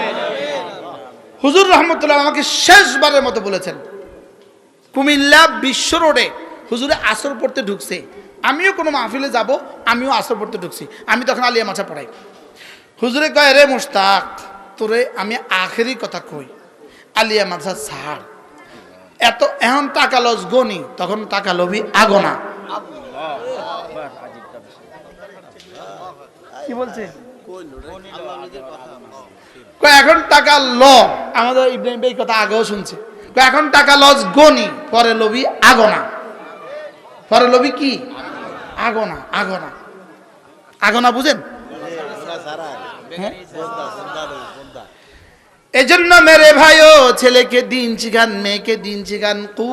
হুজুর রহমতুল্লাহ আমাকে শেষবারের মতো বলেছেন, কুমিল্লা বিশ্ব রোডে হুজুরে আসর পড়তে ঢুকছে, আমিও কোনো মাহফিলে যাব, আমিও আসর পড়তে ঢুকছি, আমি তখন আলিয়া মাছা পড়াই। হুজুরে কয়, রে মুশতাক, তোরে আমি আখেরি কথা কই, আলিয়া মাছা ছাড়, এত এখন টাকা লস গনি, তখন টাকা লোভী আগনা। কি বলছে, এখন টাকা ল, আমাদের ইব্রাহিম ভাই কথা আগেও শুনছে, এখন টাকা লস গনি, পরে লোভী আগনা, পরে লোভী কি আগনা, আগনা, আগনা বুঝেন। এই জন্য মেরে ভাইও, ছেলেকে দিন শিখান, মেয়েকে দিন শিখান, কু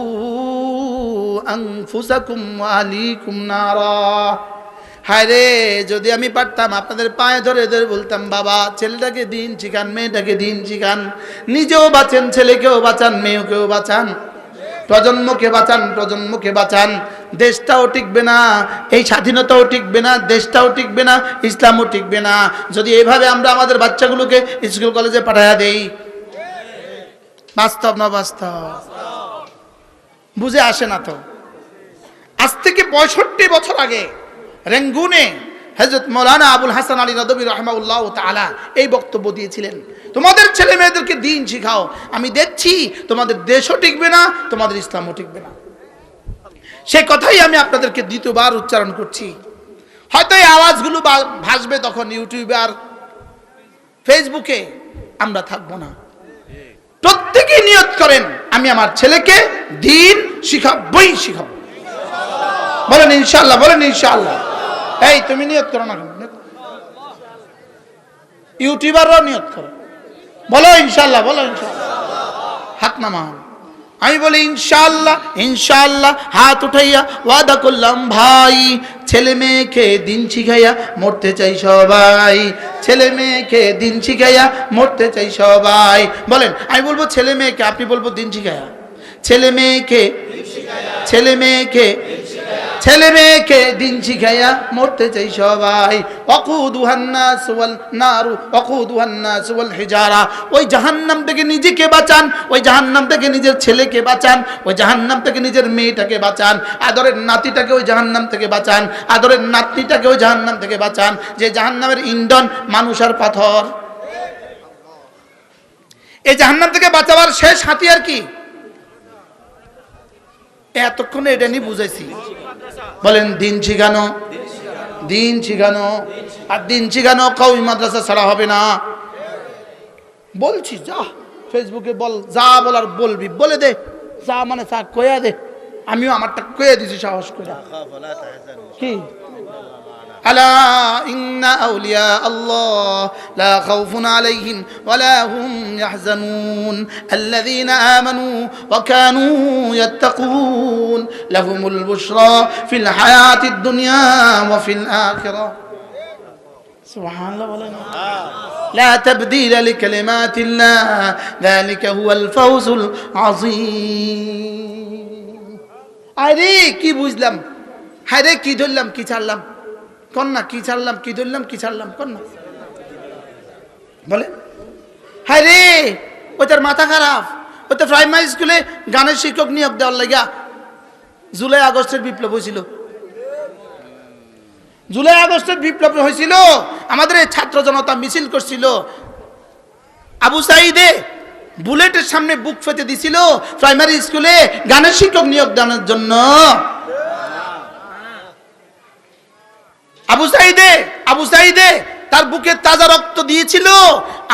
আনফুসাকুম ওয়া আহলিকুম নারা। হায় রে, যদি আমি পারতাম আপনাদের পায়ে ধরে ধরে বলতাম, বাবা ছেলেটাকে দিন শিখান, মেয়েটাকে দিন শিখান, নিজেও বাঁচেন, ছেলেকেও বাঁচান, মেয়েকেও বাঁচান, প্রজন্মকে বাঁচান, প্রজন্মকে বাঁচান, দেশটাও টিকবে না, এই স্বাধীনতাও টিকবে না, দেশটাও টিকবে না, ইসলামও টিকবে না, যদি এভাবে আমরা আমাদের বাচ্চাগুলোকে স্কুল কলেজে পাঠাইয়া দেই। বাস্তব না বাস্তব, বুঝে আসে না তো। আজ থেকে 65 বছর আগে রেঙ্গুনে হযরত মাওলানা আবুল হাসান আলী নদভী রাহিমাহুল্লাহ তাআলা এই বক্তব্য দিয়েছিলেন, তোমাদের ছেলে মেয়েদেরকে দিন শিখাও, আমি দেখছি তোমাদের দেশও টিকবে না, তোমাদের ইসলামও টিকবে না। সে কথাই আমি আপনাদেরকে দ্বিতীয়বার উচ্চারণ করছি। হয়তো এই আওয়াজগুলো ভাসবে তখন ইউটিউবে আর ফেসবুকে, আমরা থাকবো না। প্রত্যেকেই নিয়ত করেন, আমি আমার ছেলেকে দিন শিখাবই শিখাবো। বলেন ইনশাআল্লাহ, বলেন ইনশাআল্লাহ। এই তুমি নিয়ত করো না, ইউটিউবাররাও নিয়ত করো, বলো ইনশাআল্লাহ, বলো ইনশাআল্লাহ, হাত নামান। আমি বলি ইনশাআল্লাহ, ইনশাআল্লাহ, হাত উঠাইয়া ওয়াদা করলাম, ভাই ছেলে মেয়েকে দিন শিখাইয়া মরতে চাই সবাই, ছেলে মেয়েকে দিন শিখাইয়া মরতে চাই সবাই। বলেন, আমি বলবো ছেলে মেয়েকে, আপনি বলবো দিন শিখাইয়া, ছেলে মেয়েকে, ছেলে মেয়েকে, ছেলে মেয়েকে দিন শিখাইয়া মরতে চাই সবাই। ওয়াকুদুহান নাস ওয়াল নারু ওয়াকুদুহান নাস ওয়াল হিজারা। ওই জাহান্নাম থেকে নিজেকে বাঁচান, ওই জাহান্নাম থেকে নিজের ছেলেকে বাঁচান, ওই জাহান্নাম থেকে নিজের মেয়েটাকে বাঁচান, আদরের নাতিটাকে ওই জাহান্নাম থেকে বাঁচান, আদরের নাতনিটাকে ওই জাহান্নাম থেকে বাঁচান, যে জাহান্নামের ইন্ধন মানুষ আর পাথর। এই জাহান্নাম থেকে বাঁচাবার শেষ হাতিয়ার কি? এতক্ষণে এটা নিয়ে বুঝাইছি। বলেন দিন শিখানো, দিন শিখানো, আর দিন শিখানো কওমি মাদ্রাসা ছাড়া হবে না। বলছি যা ফেসবুকে বল, যা বলার বলবি, বলে দে, যা মানে তা কয়া দে, আমিও আমারটা কয়ে দিছি সাহস করে। কি আলা ইন্না আউলিয়া আল্লাহ লা খাউফুন আলাইহিম ওয়ালা হুম ইয়াহজানুন আল্লাযীনা আমানু ওয়া কানু ইয়াত্তাকুন লাহুমুল বুশরা ফিল হায়াতিদ দুনিয়া ওয়া ফিল আখিরাহ। সুবহানাল্লাহ, বলেন লা তাবদীলা লিকালিমাতিল্লাহ যালিকা হুয়াল ফাওজুল আযীম। আরে কি বুঝলাম, হায়রে কি ধরলাম কি ছাড়লাম, কন্যা কি ছাড়লাম কি ধরলাম কি ছাড়লাম, কন্যা বলে হায় রে, ওই তার মাথা খারাপ, ওই তো প্রাইমারি স্কুলে গানের শিক্ষক নিয়োগ দেওয়ার লাগিয়া জুলাই আগস্টের বিপ্লব হয়েছিল, জুলাই আগস্টের বিপ্লব হয়েছিল, আমাদের এই ছাত্র জনতা মিছিল করছিল, আবু সাইদে বুলেটের সামনে বুক ফেটে দিছিল প্রাইমারি স্কুলে গানের শিক্ষক নিয়োগ দেওয়ার জন্য। আবু সাইদে তার বুকে তাজা রক্ত দিয়েছিল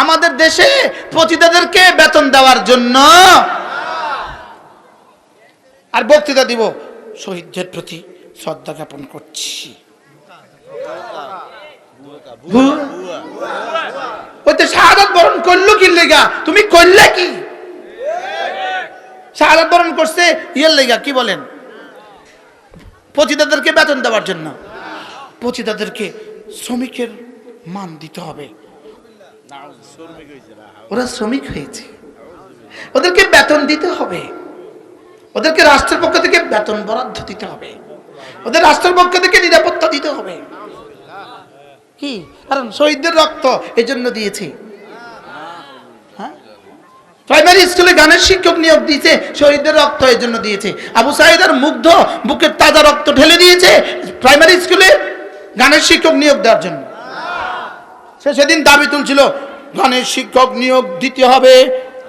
আমাদের দেশে পতিতাদেরকে বেতন দেওয়ার জন্য। আর বক্তৃতা দিব, শহীদদের প্রতি শ্রদ্ধা জ্ঞাপন করছি। ওতে শাহাদাত বরণ করলো কি লেগা? তুমি করলে কি? শাহাদাত বরণ করছে ইয়ের লেগা, কি বলেন? পতিতাদেরকে বেতন দেওয়ার জন্য। পতিতাদেরকে শ্রমিকের মান দিতে হবে। ওরা শ্রমিক হয়েছে, ওদেরকে বেতন দিতে হবে, ওদেরকে রাষ্ট্রের পক্ষ থেকে বেতন বরাদ্দ দিতে হবে, ওদের রাষ্ট্রের পক্ষ থেকে নিরাপত্তা দিতে হবে। কি কারণ? শহীদদের রক্ত এই জন্য দিয়েছে। হ্যাঁ, প্রাইমারি স্কুলে গানের শিক্ষক নিয়োগ দিয়েছে, শহীদদের রক্ত এই জন্য দিয়েছে। আবু সাইদের মুগ্ধ বুকের তাজা রক্ত ঢেলে দিয়েছে প্রাইমারি স্কুলে গানের শিক্ষক নিয়োগ দেওয়ার জন্য। সে সেদিন দাবি তুলছিল, গানের শিক্ষক নিয়োগ দিতে হবে,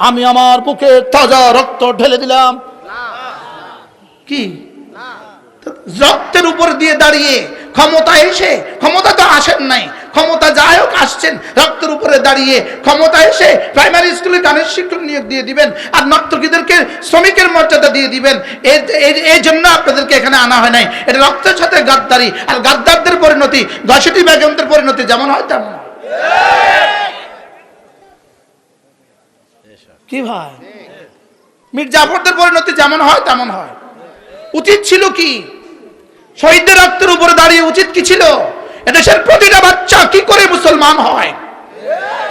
আমি আমার বুকে তাজা রক্ত ঢেলে দিলাম। কি রক্তের উপর দিয়ে দাঁড়িয়ে ক্ষমতা এসে, ক্ষমতা তো আসেন নাই, ক্ষমতা যাই হোক আসছেন, রক্তের উপরে দাঁড়িয়ে ক্ষমতা এসে প্রাইমারি স্কুলে গানের শিক্ষক নিয়োগ দিয়ে দিবেন আর নর্তকীদেরকে শ্রমিকের মর্যাদা দিয়ে দিবেন। এই জন্য আপনাদেরকে এখানে আনা হয় নাই। এটা রক্তের সাথে গাদ্দারি, আর গাদ্দারদের পরিণতি, ঘসেটি বেগমদের পরিণতি যেমন হয় তেমন। কি ভাই, মীর জাফরদের পরিণতি যেমন হয় তেমন হয়। উচিত ছিল কি? শহীদদের রক্তের উপরে দাঁড়িয়ে উচিত কি ছিল? এদেশের প্রতিটা বাচ্চা কি করে মুসলমান হয়,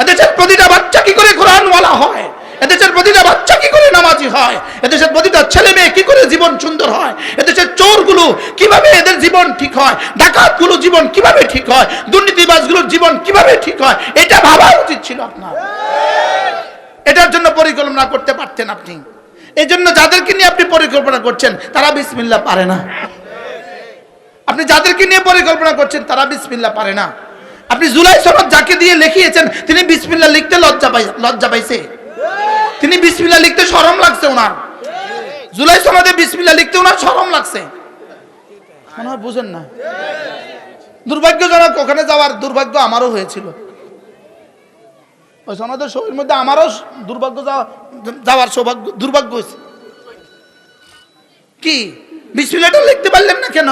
এদেশের প্রতিটা বাচ্চা কি করে কোরআনওয়ালা হয়, এদেশের প্রতিটা বাচ্চা কি করে নামাজি হয়, এদেশের প্রতিটা ছেলে মেয়ে কি করে জীবন সুন্দর হয়, এদেশের চোরগুলো কিভাবে এদের জীবন ঠিক হয়, ডাকাতগুলো জীবন কিভাবে ঠিক হয়, দুর্নীতিবাজগুলোর জীবন কিভাবে ঠিক হয়, এটা ভাবা উচিত ছিল আপনার। এটার জন্য পরিকল্পনা করতে পারতেন আপনি। এই জন্য যাদেরকে নিয়ে আপনি পরিকল্পনা করছেন তারা বিসমিল্লাহ পারে না। আপনি যাদেরকে নিয়ে পরিকল্পনা করছেন তারা বিসমিল্লাহ পারে না। আপনি জুলাই সনদ যাকে দিয়ে লিখিয়েছেন তিনি বিসমিল্লাহ লিখতে লজ্জা পাইছে, তিনি বিসমিল্লাহ লিখতে শরম লাগছে ওনার। জুলাই সনদে বিসমিল্লাহ লিখতে ওনার শরম লাগছে, মনে হয় বুঝেন না। দুর্ভাগ্যজনক, ওখানে যাওয়ার দুর্ভাগ্য আমারও হয়েছিল। ওই সনদের সহির মধ্যে আমারও যাওয়ার সৌভাগ্য, দুর্ভাগ্য হয়েছে। কি বিসমিল্লাহটা লিখতে পারলেন না কেন?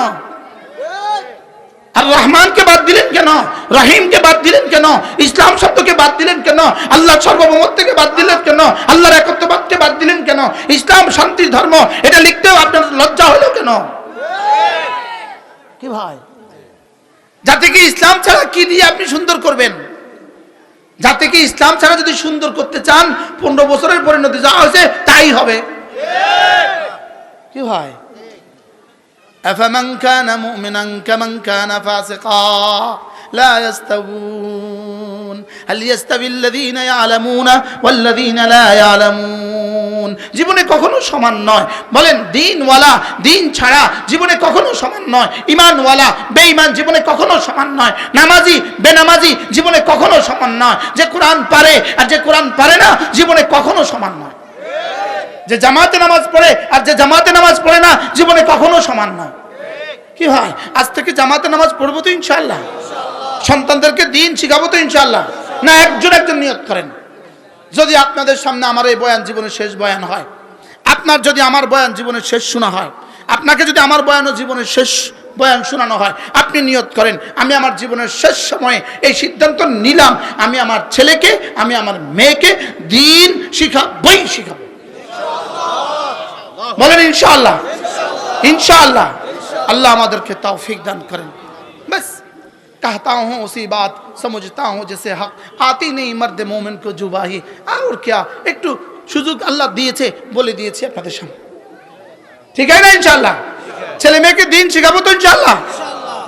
আর রহমানকে বাদ দিলেন কেন? রহিমকে বাদ দিলেন কেন? ইসলাম শব্দকে বাদ দিলেন কেন? আল্লাহর সার্বভৌমত্বকে বাদ দিলেন কেন? আল্লাহর একত্ববাদকে বাদ দিলেন কেন? ইসলাম শান্তির ধর্ম, এটা লিখতেও আপনার লজ্জা হলো কেন? কি ভাই, যাতে কি ইসলাম ছাড়া কি দিয়ে আপনি সুন্দর করবেন? যাতে কি ইসলাম ছাড়া যদি সুন্দর করতে চান 15 বছরের পরিণতি যা হয়েছে তাই হবে। কি ভাই, أفمن كان مؤمنا كمن كان فاسقا لا يستوون هل يستوي الذين يعلمون والذين لا يعلمون। জীবনে কখনো সমান নয়। বলেন, দিনওয়ালা দিন ছাড়া জীবনে কখনো সমান নয়, ঈমানওয়ালা বেঈমান জীবনে কখনো সমান নয়, নামাজি বেনামাজি জীবনে কখনো সমান নয়, যে কোরআন পারে আর যে কোরআন পারে না জীবনে কখনো সমান নয়, যে জামাতে নামাজ পড়ে আর যে জামাতে নামাজ পড়ে না জীবনে কখনো সমান নয়। কি ভাই, আজ থেকে জামাতে নামাজ পড়বো তো ইনশাআল্লাহ, সন্তানদেরকে দিন শিখাবো তো ইনশাআল্লাহ। না একজন নিয়ত করেন, যদি আপনাদের সামনে আমার এই বয়ান জীবনের শেষ বয়ান হয়, আপনার যদি আমার বয়ান জীবনের শেষ শোনা হয়, আপনাকে যদি আমার বয়ান ও জীবনের শেষ বয়ান শোনানো হয়, আপনি নিয়ত করেন আমি আমার জীবনের শেষ সময়ে এই সিদ্ধান্ত নিলাম, আমি আমার ছেলেকে, আমি আমার মেয়েকে দিন শিখাবই শিখাবো। বলেন ইনশাআল্লাহ। ইনশাআল্লাহ अल्लाह আমাদেরকে তৌফিক দান করেন। बस कहता हूँ उसी बात, समझता हूँ जैसे हक आती नहीं मर्द मोमिन को जुबाही। और क्या, একটু সুযোগ আল্লাহ দিয়েছে বলে দিয়েছি আপনাদের সামনে, ঠিক আছে না? ইনশাআল্লাহ ছেলে মেয়েকে দিন শিখাবো তো ইনশাআল্লাহ,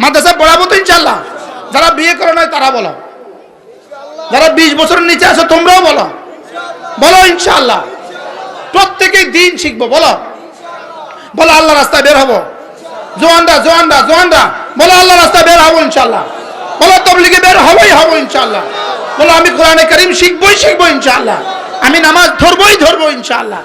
মাদ্রাসা পড়াবো তো ইনশাআল্লাহ। যারা বিয়ে করে নাই তারা বলো, যারা 20 বছরের নিচে আছো তোমরাও বলো, বলো ইনশাআল্লাহ। প্রত্যেকেই দিন শিখবো, বলো বলো আল্লাহ রাস্তায় বের হবো। জোয়ানরা বলো আল্লাহ রাস্তায় বের হবো ইনশাআল্লাহ। বলো তাবলীগে বের হবোই হবো ইনশাআল্লাহ। বলো আমি কোরআনে কারীম শিখবই ইনশাআল্লাহ, আমি নামাজ ধরবই ইনশাআল্লাহ।